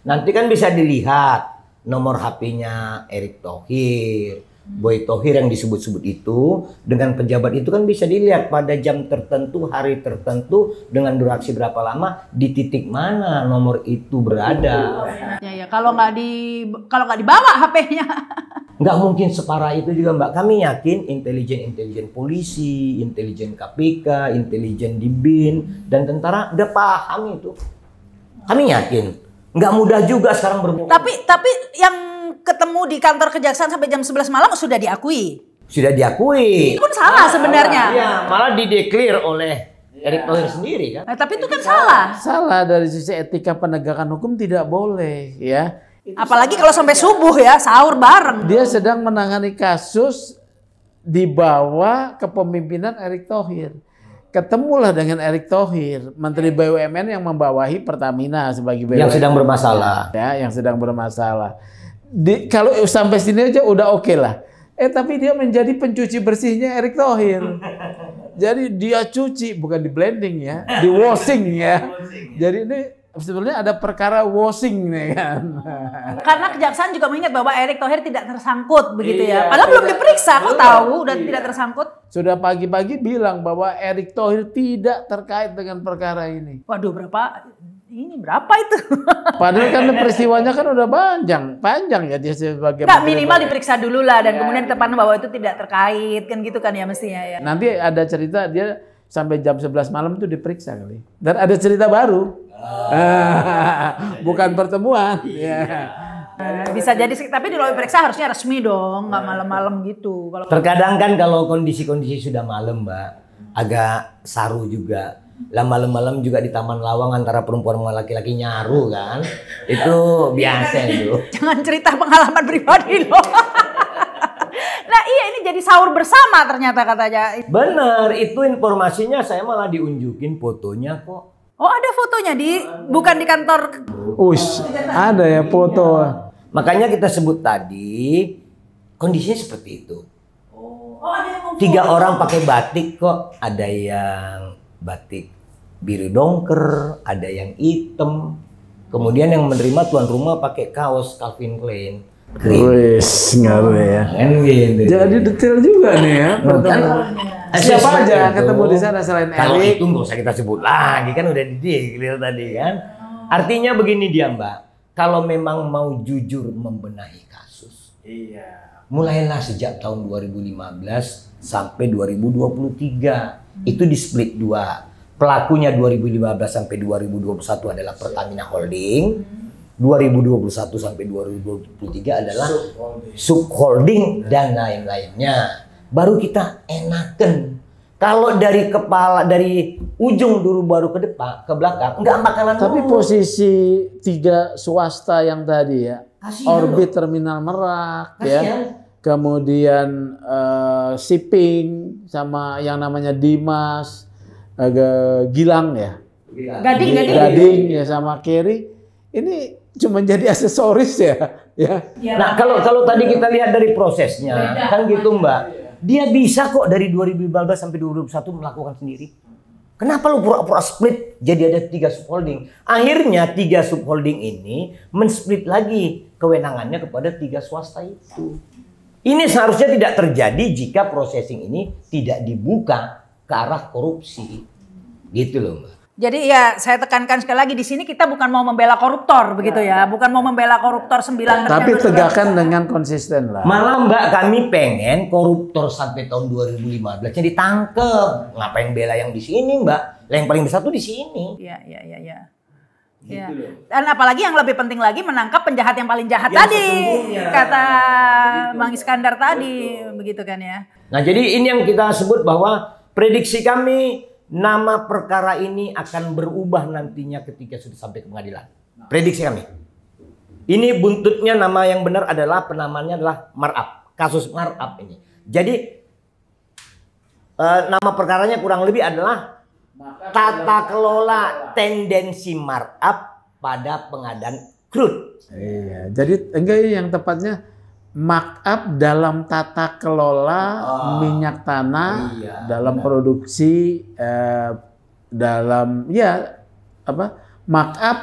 Nanti kan bisa dilihat nomor HP-nya Erick Thohir, Boy Thohir yang disebut-sebut itu dengan pejabat itu kan bisa dilihat pada jam tertentu, hari tertentu dengan durasi berapa lama di titik mana nomor itu berada. Ya, kalau nggak dibawa HP-nya. Nggak mungkin separah itu juga, Mbak. Kami yakin intelijen polisi, intelijen KPK, intelijen di BIN, dan tentara udah paham itu. Kami yakin. Nggak mudah juga sekarang berbohong. Tapi yang ketemu di kantor kejaksaan sampai jam 11 malam sudah diakui. Sudah diakui. Itu pun salah sebenarnya. Iya, malah dideklir oleh Erick Thohir sendiri kan. Nah, tapi itu kan salah. Salah dari sisi etika penegakan hukum, tidak boleh ya. Apalagi kalau sampai subuh ya, sahur bareng. Dia sedang menangani kasus di bawah kepemimpinan Erick Thohir. Ketemulah dengan Erick Thohir, Menteri BUMN yang membawahi Pertamina sebagai BUMN. Yang sedang bermasalah. Ya, yang sedang bermasalah. Kalau sampai sini aja udah oke lah. Tapi dia menjadi pencuci bersihnya Erick Thohir. Jadi dia cuci, bukan di blending ya, di washing ya. Jadi ini sebenarnya ada perkara washing nih kan. Karena kejaksaan juga mengingat bahwa Erick Thohir tidak tersangkut begitu ya. Padahal belum diperiksa, kok tahu udah tidak tersangkut. Sudah pagi-pagi bilang bahwa Erick Thohir tidak terkait dengan perkara ini. Waduh, berapa itu? Padahal kan peristiwanya kan udah panjang ya dia sebagai. Nggak, minimal diperiksa dulu lah dan kemudian ditetapkan bahwa itu tidak terkait kan gitu kan ya mestinya ya. Nanti ada cerita dia sampai jam 11 malam itu diperiksa kali. Dan ada cerita baru. Bukan pertemuan. Bisa jadi, tapi di luar periksa harusnya resmi dong, nggak malam-malam gitu. Terkadang kan kalau kondisi-kondisi sudah malam, Mbak, agak saru juga. Lah malam-malam juga di Taman Lawang antara perempuan sama laki-laki nyaru kan. Itu biasa itu. Jangan cerita pengalaman pribadi loh. Nah iya, ini jadi sahur bersama ternyata katanya. Bener, itu informasinya saya malah diunjukin fotonya kok. Oh, ada fotonya bukan di kantor. Ush, ada ya foto. Makanya kita sebut tadi kondisinya seperti itu. Oh, ada yang 3 orang pakai batik kok. Ada yang batik biru dongker, ada yang hitam. Kemudian yang menerima tuan rumah pakai kaos Calvin Klein. Wis, ngeri ya. Gitu. Jadi detail juga nih ya. Siapa aja ketemu di sana selain Erick? Kalau itu nggak usah kita sebut lagi kan udah di-clear tadi kan. Artinya begini dia, Mbak. Kalau memang mau jujur membenahi kasus. Iya. mulailah sejak tahun 2015 sampai 2023. Itu di split dua. Pelakunya 2015 sampai 2021 adalah Pertamina Holding. 2021 sampai 2023 adalah subholding dan lain-lainnya. Baru kita enakan. Kalau dari kepala, dari ujung dulu baru ke depan, ke belakang, nggak bakalan. Tapi posisi 3 swasta yang tadi ya, Kasihan Orbit loh. Terminal Merak, Kasihan. ya, kemudian shipping sama yang namanya Dimas, Gilang ya, Gading ya sama Kerry, ini cuma jadi aksesoris ya. Nah, kalau tadi kita lihat dari prosesnya, kan gitu Mbak. Dia bisa kok dari 2015 sampai 2021 melakukan sendiri. Kenapa lu pura-pura split jadi ada 3 subholding? Akhirnya 3 subholding ini men-split lagi kewenangannya kepada 3 swasta itu. Ini seharusnya tidak terjadi jika processing ini tidak dibuka ke arah korupsi. Gitu loh Mbak. Jadi ya saya tekankan sekali lagi di sini kita bukan mau membela koruptor begitu ya, bukan mau membela koruptor 9. Tapi tegakkan dengan konsisten lah. Malah Mbak, kami pengen koruptor sampai tahun 2015-nya ditangkep. Ngapain bela yang di sini Mbak? Yang paling besar tuh di sini. Iya. Ya. Dan apalagi yang lebih penting lagi menangkap penjahat yang paling jahat tadi, kata Bang Iskandar tadi, begitu kan ya. Nah jadi ini yang kita sebut bahwa prediksi kami nama perkara ini akan berubah nantinya ketika sudah sampai ke pengadilan. Prediksi kami. Ini buntutnya nama yang benar adalah penamanya adalah markup. Kasus markup ini. Jadi nama perkaranya kurang lebih adalah tata kelola tendensi markup pada pengadaan crude. Iya, jadi enggak yang tepatnya markup dalam tata kelola minyak tanah, dalam produksi, dalam markup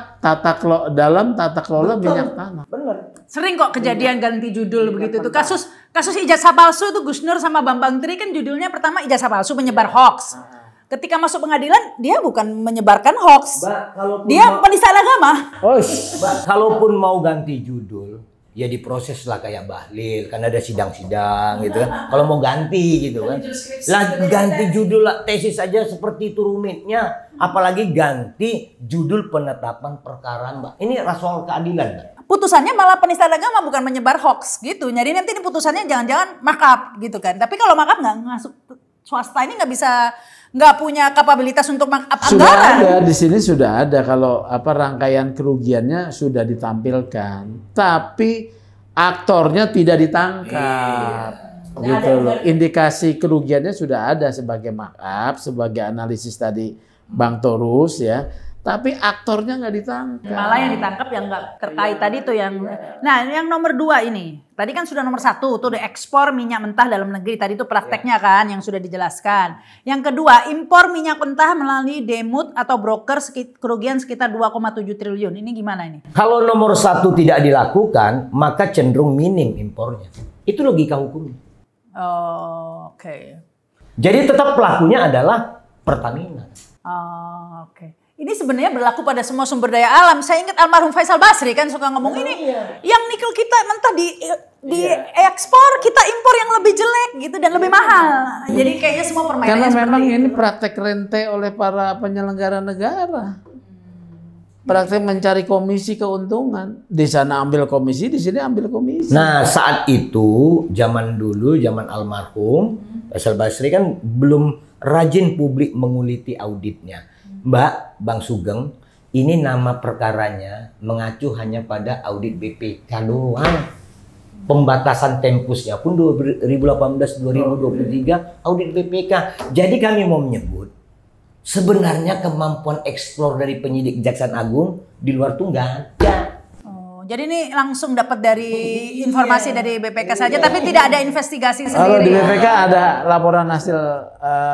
dalam tata kelola minyak tanah. Bener. Sering kok kejadian ganti judul begitu tuh. Kasus ijazah palsu tuh Gus Nur sama Bambang Tri kan judulnya pertama ijazah palsu menyebar hoax. Ketika masuk pengadilan dia bukan menyebarkan hoax. Dia penistaan agama. Mbak, kalaupun mau ganti judul, ya diproses lah kayak Bahlil, kan ada sidang-sidang gitu kan. Kalau mau ganti gitu kan, lah ganti judul lah, tesis aja seperti itu rumitnya, apalagi ganti judul penetapan perkara Mbak. Ini soal keadilan Mbak. Putusannya malah penistaan agama bukan menyebar hoax gitu. Jadi nanti ini putusannya jangan-jangan markup gitu kan. Tapi kalau markup nggak masuk swasta ini nggak punya kapabilitas untuk markup anggaran. Sudah ada di sini, sudah ada kalau rangkaian kerugiannya sudah ditampilkan, tapi aktornya tidak ditangkap, gitu loh. Indikasi kerugiannya sudah ada sebagai markup, sebagai analisis tadi Bang Torus ya, tapi aktornya nggak ditangkap. Malah yang ditangkap yang nggak terkait tadi tuh yang. Nah yang nomor 2 ini, tadi kan sudah nomor 1 tuh ekspor minyak mentah dalam negeri, tadi itu prakteknya kan yang sudah dijelaskan. Yang kedua, impor minyak mentah melalui demut atau broker kerugian sekitar 2,7 triliun. Ini gimana ini? Kalau nomor 1 tidak dilakukan, maka cenderung minim impornya. Itu logika hukumnya. Oh, oke. Jadi tetap pelakunya adalah Pertamina. Oh, oke. Ini sebenarnya berlaku pada semua sumber daya alam. Saya ingat almarhum Faisal Basri kan suka ngomong ini. Yang nikel kita mentah di ekspor, kita impor yang lebih jelek gitu dan lebih mahal. Jadi kayaknya semua permainannya Karena memang seperti ini praktek rente oleh para penyelenggara negara. Praktek mencari komisi keuntungan. Di sana ambil komisi, di sini ambil komisi. Nah saat itu, zaman dulu, zaman almarhum Faisal Basri kan belum rajin publik menguliti auditnya. Mbak, Bang Sugeng, ini nama perkaranya mengacu hanya pada audit BPK doang. Pembatasan tempusnya pun 2018-2023 audit BPK. Jadi kami mau menyebut, sebenarnya kemampuan eksplor dari penyidik Kejaksaan Agung di luar tuh nggak ada. Oh, jadi ini langsung dapat dari informasi dari BPK saja, tapi tidak ada investigasi Kalau di sendiri. BPK ada laporan hasil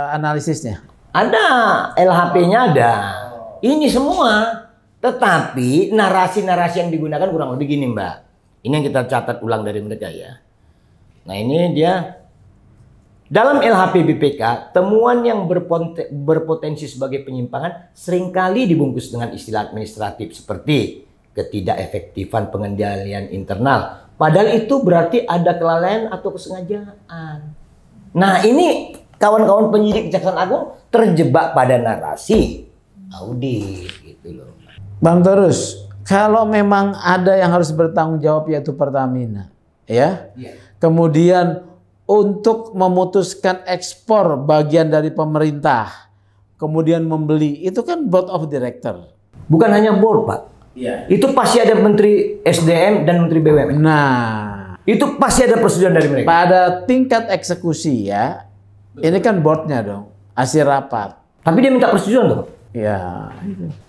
analisisnya. Ada, LHP-nya ada. Ini semua. Tetapi narasi-narasi yang digunakan kurang lebih gini Mbak. Ini yang kita catat ulang dari mereka ya. Nah ini dia. Dalam LHP BPK, temuan yang berpotensi sebagai penyimpangan seringkali dibungkus dengan istilah administratif seperti ketidakefektifan pengendalian internal, Padahal itu berarti ada kelalaian atau kesengajaan. Nah ini kawan-kawan penyidik Kejaksaan Agung terjebak pada narasi audit gitu loh. Bang Terus, kalau memang ada yang harus bertanggung jawab yaitu Pertamina, ya. Kemudian untuk memutuskan ekspor bagian dari pemerintah, kemudian membeli, itu kan board of director. Bukan hanya board, Pak. Itu pasti ada Menteri SDM dan Menteri BUMN. Nah, Itu pasti ada persetujuan dari mereka. pada tingkat eksekusi ya, ini kan boardnya dong, hasil rapat. Tapi dia minta persetujuan tuh. Ya,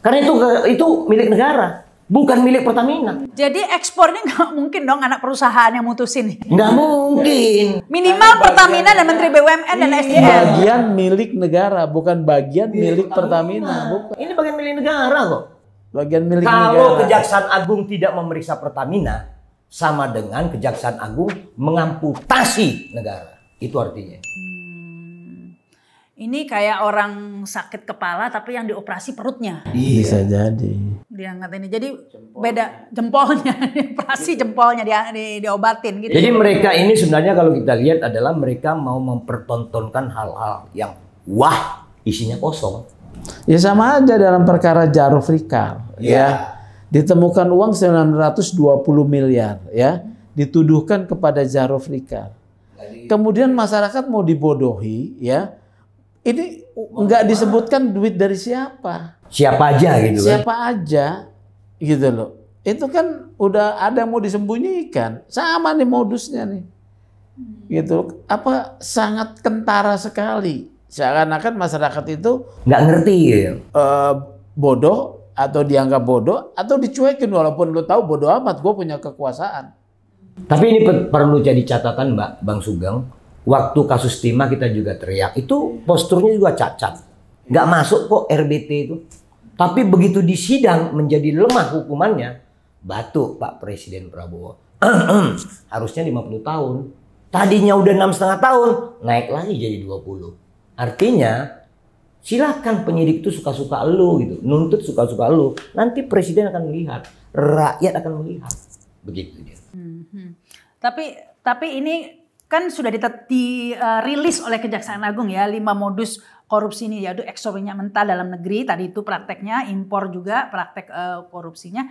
Karena itu milik negara, bukan milik Pertamina. Jadi ekspornya nggak mungkin dong anak perusahaan yang mutusin. Nggak mungkin. Minimal Pertamina dan Menteri BUMN dan SDM. bagian milik negara, bukan bagian milik Pertamina, bukan. Ini bagian milik negara kok. Bagian milik Kalau negara. Kejaksaan Agung tidak memeriksa Pertamina, sama dengan Kejaksaan Agung mengamputasi negara. Itu artinya. Ini kayak orang sakit kepala tapi yang dioperasi perutnya. Bisa jadi. Diangkat ini. Jadi beda jempolnya, dioperasi jempolnya diobatin gitu. Jadi mereka ini sebenarnya kalau kita lihat adalah mereka mau mempertontonkan hal-hal yang wah isinya kosong. Ya sama aja dalam perkara Jaruf Rikal, ya. Ditemukan uang 920 miliar, ya. Dituduhkan kepada Jaruf Rikal. Kemudian masyarakat mau dibodohi, ya. Ini nggak disebutkan duit dari siapa. Siapa aja gitu kan. Siapa aja, gitu loh. Itu kan udah ada yang mau disembunyikan. Sama nih modusnya nih. Gitu. Apa sangat kentara sekali. Seakan-akan masyarakat itu Nggak ngerti gitu. bodoh atau dianggap bodoh atau dicuekin walaupun lu tahu bodoh amat gue punya kekuasaan. Tapi ini perlu jadi catatan Mbak, Bang Sugeng. Waktu kasus Timah kita juga teriak. Itu posturnya juga cacat. Nggak masuk kok RBT itu. Tapi begitu di sidang menjadi lemah hukumannya. Batuk Pak Presiden Prabowo. Harusnya 50 tahun. Tadinya udah 6,5 tahun. Naik lagi jadi 20. Artinya silakan penyidik itu suka-suka lu gitu. Nuntut suka-suka lu. Nanti Presiden akan melihat. Rakyat akan melihat. Begitu dia. Tapi ini kan sudah dirilis oleh Kejaksaan Agung ya 5 modus korupsi ini, yaitu ekspor minyak mentah dalam negeri, tadi itu prakteknya, impor juga praktek korupsinya.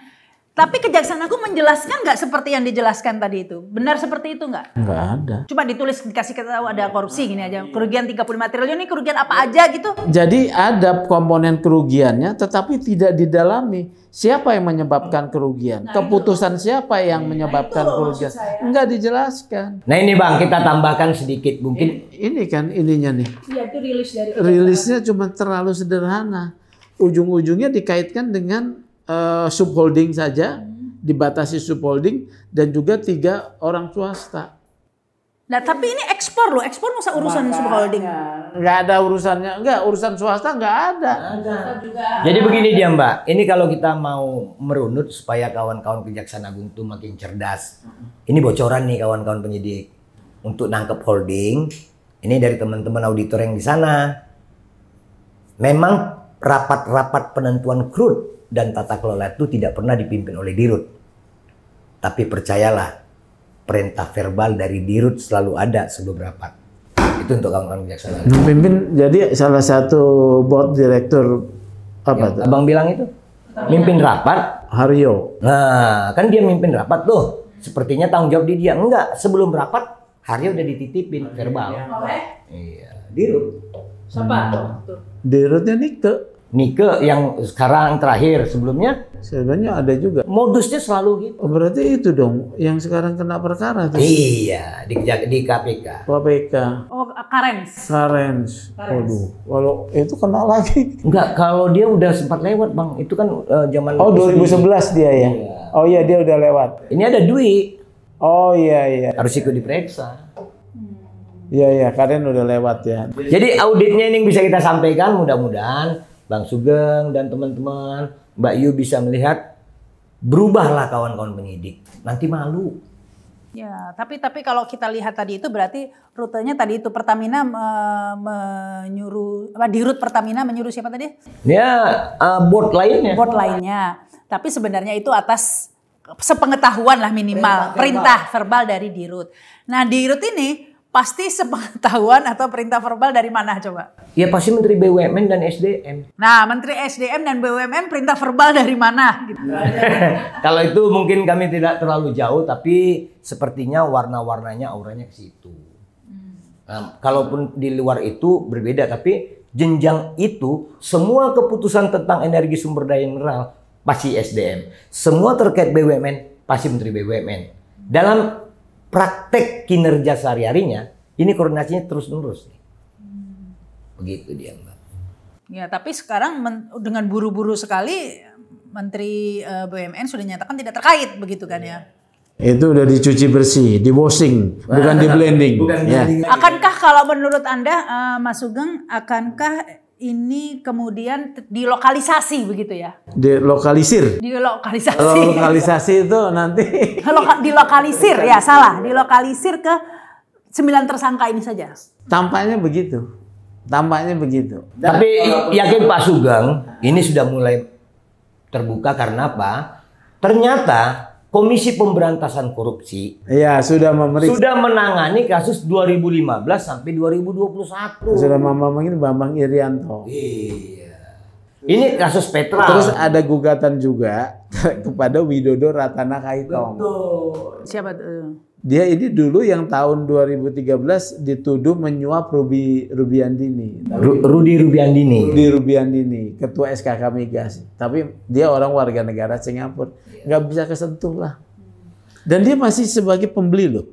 Tapi Kejaksaan Agung menjelaskan nggak seperti yang dijelaskan tadi itu? Benar seperti itu nggak? Nggak ada. Cuma ditulis dikasih tahu ada korupsi gini aja. Kerugian 35 triliun ini kerugian apa aja gitu? Jadi ada komponen kerugiannya tetapi tidak didalami. Siapa yang menyebabkan kerugian? Keputusan siapa yang menyebabkan kerugian? Enggak dijelaskan. Nah ini Bang, kita tambahkan sedikit mungkin. Ini kan ininya nih. Iya itu rilis dari Rilisnya cuma terlalu sederhana. Ujung-ujungnya dikaitkan dengan subholding saja, dibatasi subholding dan juga 3 orang swasta. Nah tapi ini ekspor loh, ekspor masa urusan subholding? Nggak ada urusannya, urusan swasta nggak ada. Jadi begini dia Mbak, ini kalau kita mau merunut supaya kawan-kawan Kejaksaan Agung itu makin cerdas. Ini bocoran nih kawan-kawan penyidik. Untuk nangkep holding, ini dari teman-teman auditor yang di sana. Memang rapat-rapat penentuan crude dan tata kelola itu tidak pernah dipimpin oleh Dirut. Tapi percayalah, perintah verbal dari Dirut selalu ada sebelum rapat. Itu untuk kawan-kawan Kejaksaan Agung. Memimpin jadi salah satu board direktur apa tuh? Abang bilang itu mimpin rapat. Haryo. Nah, kan dia mimpin rapat tuh. Sepertinya tanggung jawab di dia. Enggak, sebelum rapat Haryo udah dititipin verbal. Iya, Dirut. Siapa? Dirutnya Nike. Nike yang sekarang terakhir, sebelumnya Sebenarnya ada juga. modusnya selalu gitu. Oh, berarti itu dong yang sekarang kena perkara tuh. Iya, di KPK. KPK. Oh Karens. Karens. Waduh, kalau itu kena lagi. Enggak, kalau dia udah sempat lewat Bang, itu kan zaman. Oh 2011 dia ya. Oh iya dia udah lewat. Ini ada Dwi, Oh iya. harus ikut diperiksa. Iya Karen udah lewat ya. Jadi auditnya ini yang bisa kita sampaikan, mudah-mudahan Bang Sugeng dan teman-teman, Mbak Yu bisa melihat, berubahlah kawan-kawan penyidik. Nanti malu. Ya, tapi kalau kita lihat tadi itu berarti rutenya tadi itu Pertamina menyuruh Dirut Pertamina menyuruh siapa tadi? Ya, board lainnya. Board lainnya. Tapi sebenarnya itu atas sepengetahuan lah minimal perintah verbal dari Dirut. Nah Dirut ini pasti sepengetahuan atau perintah verbal dari mana coba? Ya pasti Menteri BUMN dan SDM. Nah Menteri SDM dan BUMN perintah verbal dari mana? Gitu. Kalau itu mungkin kami tidak terlalu jauh, tapi sepertinya warna-warnanya auranya ke situ. Nah, kalaupun di luar itu berbeda, tapi jenjang itu semua keputusan tentang energi sumber daya mineral pasti SDM. Semua terkait BUMN pasti Menteri BUMN. Dalam praktek kinerja sehari-harinya, ini koordinasinya terus-menerus. Begitu dia, Mbak. Ya, tapi sekarang dengan buru-buru sekali Menteri BUMN sudah nyatakan tidak terkait, begitu kan ya? Itu udah dicuci bersih, di washing, bukan di blending. Ya. Akankah kalau menurut Anda, Mas Sugeng, akankah ini kemudian dilokalisasi begitu ya? Dilokalisir. Dilokalisasi. Kalau lokalisasi itu nanti Dilokalisir ya, salah. Dilokalisir ke 9 tersangka ini saja. tampaknya begitu. Tampaknya begitu. Tapi yakin Pak Sugeng, ini sudah mulai terbuka karena apa? Ternyata Komisi Pemberantasan Korupsi sudah memeriksa. Sudah menangani kasus 2015 sampai 2021. Sudah Bambang Irianto. Iya. Ini kasus Petra. Terus ada gugatan juga kepada Widodo Ratana Kaitong. Betul. Siapa tuh? Dia ini dulu yang tahun 2013 dituduh menyuap Rudy Rubiandini, ketua SKK Migas. Tapi dia orang warga negara Singapura, nggak bisa kesentuh lah. Dan dia masih sebagai pembeli loh,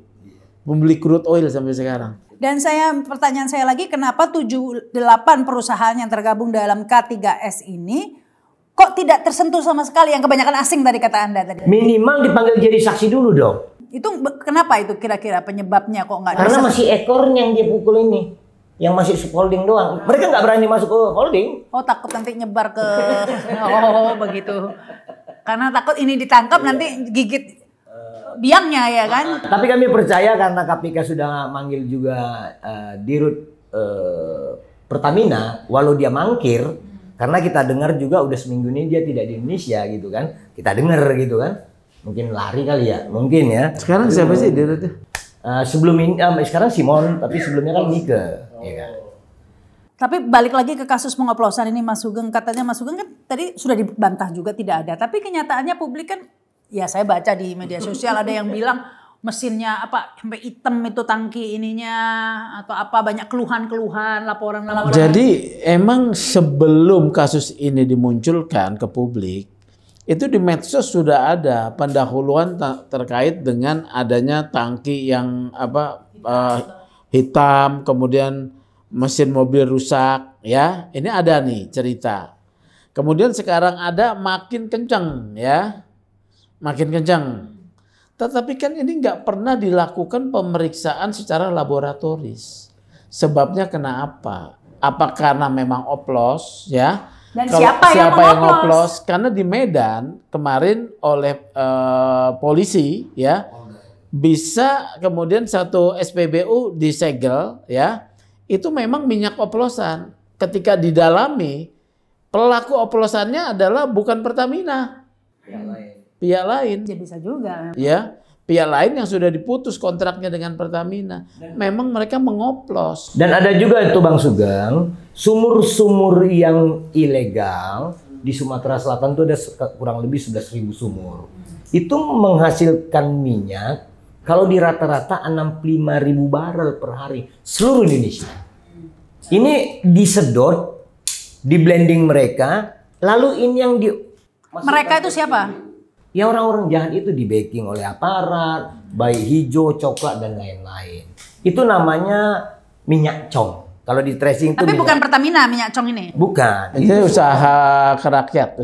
pembeli crude oil sampai sekarang. Dan pertanyaan saya lagi, kenapa 7-8 perusahaan yang tergabung dalam K3S ini kok tidak tersentuh sama sekali, yang kebanyakan asing tadi kata Anda tadi? Minimal dipanggil jadi saksi dulu dong. Itu kenapa itu kira-kira penyebabnya kok nggak? Karena masih ekornya yang dia pukul ini, yang masih holding doang. Mereka nggak berani masuk ke holding. Oh, takut nanti nyebar ke begitu. Karena takut ini ditangkap nanti gigit biangnya ya kan. Tapi kami percaya karena KPK sudah manggil juga Dirut Pertamina, walau dia mangkir, karena kita dengar juga udah seminggu ini dia tidak di Indonesia gitu kan. Kita dengar gitu kan. Mungkin lari kali ya, mungkin ya. Sekarang siapa sih Dirut? Sebelum ini, sekarang Simon, tapi sebelumnya kan Nike. Ya kan? Tapi balik lagi ke kasus pengoplosan ini Mas Sugeng, katanya Mas Sugeng kan tadi sudah dibantah juga tidak ada. Tapi kenyataannya publik kan, ya saya baca di media sosial ada yang bilang mesinnya apa sampai hitam itu tangki ininya atau apa, banyak keluhan-keluhan, laporan. Jadi emang sebelum kasus ini dimunculkan ke publik, itu di medsos sudah ada pendahuluan terkait dengan adanya tangki yang hitam, kemudian mesin mobil rusak, ya. Ini ada nih cerita. Kemudian sekarang ada makin kencang, ya. Makin kencang. Tetapi kan ini nggak pernah dilakukan pemeriksaan secara laboratoris. Sebabnya kenapa? Apa karena memang oplos, ya? Dan Kalau siapa yang oplos? Karena di Medan kemarin oleh polisi, ya, bisa kemudian satu SPBU disegel, ya, itu memang minyak oplosan. Ketika didalami, pelaku oplosannya adalah bukan Pertamina, pihak lain. Ya bisa juga. Ya, pihak lain yang sudah diputus kontraknya dengan Pertamina. Memang mereka mengoplos. Dan ada juga itu Bang Sugeng, sumur-sumur yang ilegal di Sumatera Selatan itu ada kurang lebih 11.000 sumur. Itu menghasilkan minyak kalau di rata-rata 65.000 barel per hari seluruh Indonesia. Ini disedot, di blending mereka, lalu ini yang di Mereka itu siapa? Ya orang-orang jahat itu di backing oleh aparat, baik hijau, coklat dan lain-lain. Itu namanya minyak cong. Kalau di tracing itu Tapi bukan Pertamina minyak cong ini. Bukan. Itu usaha rakyat.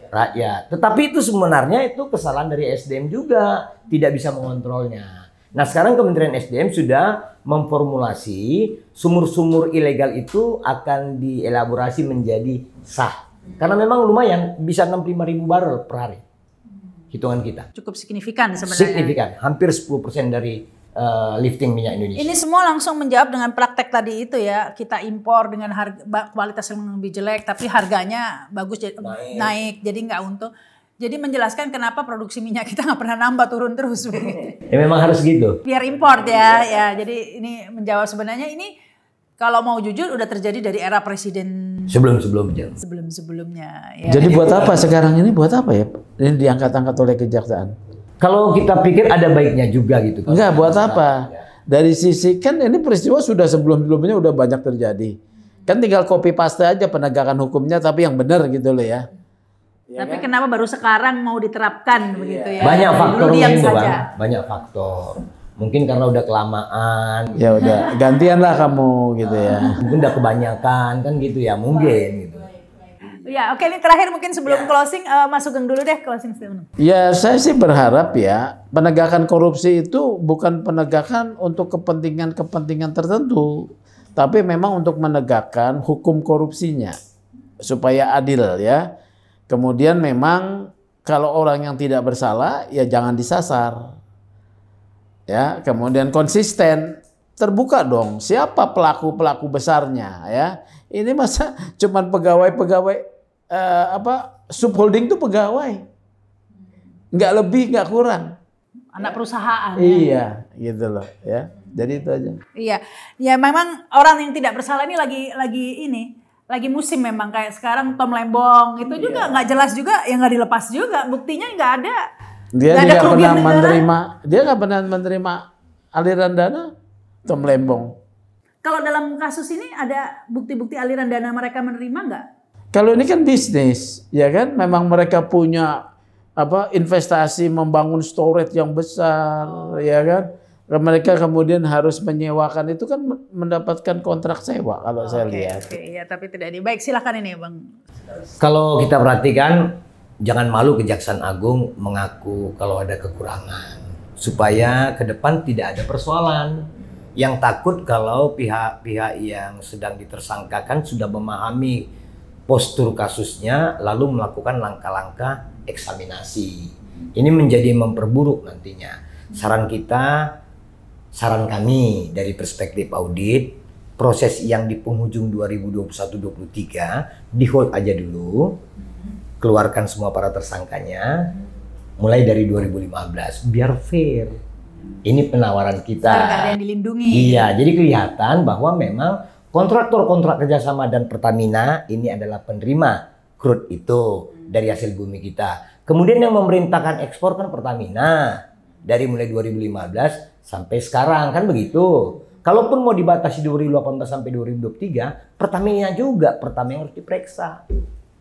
Rakyat. Tetapi itu sebenarnya itu kesalahan dari SDM juga, tidak bisa mengontrolnya. Nah, sekarang Kementerian SDM sudah memformulasi sumur-sumur ilegal itu akan dielaborasi menjadi sah. Karena memang lumayan, bisa 65.000 barel per hari. Hitungan kita. Cukup signifikan sebenarnya. Signifikan, hampir 10% dari lifting minyak Indonesia. Ini semua langsung menjawab dengan praktek tadi itu ya, kita impor dengan harga kualitas yang lebih jelek, tapi harganya bagus naik jadi nggak untung. Jadi menjelaskan kenapa produksi minyak kita nggak pernah nambah, turun terus. Ya memang harus gitu. Biar import ya. Jadi ini menjawab sebenarnya ini kalau mau jujur udah terjadi dari era presiden sebelum-sebelumnya. Ya. Jadi buat apa sekarang ini? Buat apa ya? Ini diangkat-angkat oleh kejaksaan. Kalau kita pikir ada baiknya juga gitu. Enggak, buat apa? Dari sisi kan ini peristiwa sudah sebelum-sebelumnya udah banyak terjadi. Kan tinggal copy paste aja penegakan hukumnya tapi yang benar gitu loh ya. Tapi kenapa baru sekarang mau diterapkan begitu ya? Banyak faktor diam itu, saja. Bang. Banyak faktor. Mungkin karena udah kelamaan. Ya udah, gantian lah kamu gitu ya. Mungkin udah kebanyakan kan gitu ya, mungkin gitu. Ya, oke, ini terakhir mungkin sebelum closing, Mas Sugeng dulu deh closing statement. Ya, saya sih berharap ya penegakan korupsi itu bukan penegakan untuk kepentingan tertentu, tapi memang untuk menegakkan hukum korupsinya supaya adil ya. Kemudian memang kalau orang yang tidak bersalah ya jangan disasar. Ya, kemudian konsisten, terbuka dong siapa pelaku-pelaku besarnya ya. Ini masa cuman pegawai-pegawai subholding itu pegawai. Nggak lebih, nggak kurang. Anak perusahaan. Iya, gitu loh ya. Jadi itu aja. Iya. Ya memang orang yang tidak bersalah ini lagi musim memang kayak sekarang Tom Lembong itu juga nggak jelas juga, yang nggak dilepas juga, buktinya nggak ada. Dia nggak pernah menerima aliran dana Tom Lembong. Kalau dalam kasus ini ada bukti-bukti aliran dana mereka menerima nggak? Kalau ini kan bisnis, ya kan? Memang mereka punya investasi membangun storage yang besar, ya kan? Mereka kemudian harus menyewakan itu kan mendapatkan kontrak sewa kalau saya lihat. Oke, ya, tapi tidak baik, silakan ini Bang. Kalau kita perhatikan, jangan malu Kejaksaan Agung mengaku kalau ada kekurangan supaya ke depan tidak ada persoalan. Yang takut kalau pihak-pihak yang sedang ditersangkakan sudah memahami postur kasusnya lalu melakukan langkah-langkah eksaminasi. Ini menjadi memperburuk nantinya. Saran kami dari perspektif audit, proses yang di penghujung 2021-23 di hold aja dulu, keluarkan semua para tersangkanya, mulai dari 2015 biar fair. Ini penawaran kita. Biar nggak ada yang dilindungi. Iya, jadi kelihatan bahwa memang kontraktor kontrak kerjasama dan Pertamina ini adalah penerima crude itu dari hasil bumi kita. Kemudian yang memerintahkan ekspor kan Pertamina dari mulai 2015 sampai sekarang kan begitu. Kalaupun mau dibatasi 2018 sampai 2023, Pertamina juga yang harus diperiksa.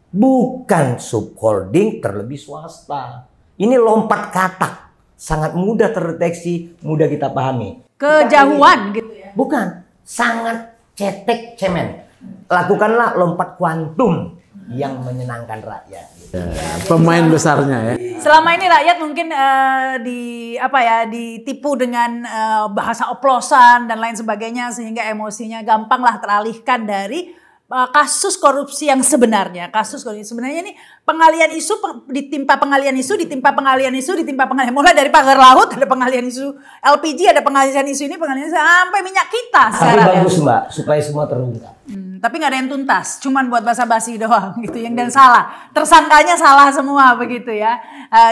Bukan subholding terlebih swasta. Ini lompat katak. Sangat mudah terdeteksi, mudah kita pahami. Kejauhan gitu ya? Bukan, sangat cetek cemen. Lakukanlah lompat kuantum yang menyenangkan rakyat. Pemain besarnya ya. Selama ini rakyat mungkin ditipu dengan bahasa oplosan dan lain sebagainya sehingga emosinya gampanglah teralihkan dari kasus korupsi yang sebenarnya. Kasus korupsi sebenarnya ini pengalian isu ditimpa pengalian isu mulai dari pagar laut ada pengalian isu LPG, ada pengalian isu ini, pengalian isu sampai minyak kita sekarang. Tapi bagus ya. Mbak, supaya semua terungkap. Tapi nggak ada yang tuntas, cuman buat basa-basi doang gitu, yang dan salah, tersangkanya salah semua begitu ya.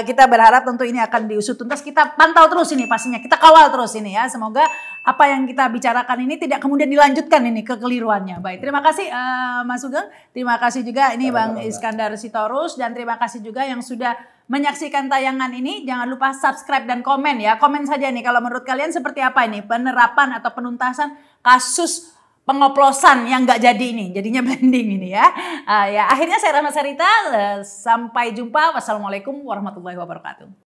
Kita berharap tentu ini akan diusut tuntas, kita pantau terus ini pastinya, kita kawal terus ini ya. Semoga apa yang kita bicarakan ini tidak kemudian dilanjutkan ini kekeliruannya. Baik, terima kasih Mas Sugeng, terima kasih juga ini Bang Iskandar Sitorus, dan terima kasih juga yang sudah menyaksikan tayangan ini. Jangan lupa subscribe dan komen ya. Komen saja nih kalau menurut kalian seperti apa ini penerapan atau penuntasan kasus pengoplosan yang nggak jadi ini, jadinya blending ini ya. Ya akhirnya saya Rahma Sarita, sampai jumpa. Wassalamualaikum warahmatullahi wabarakatuh.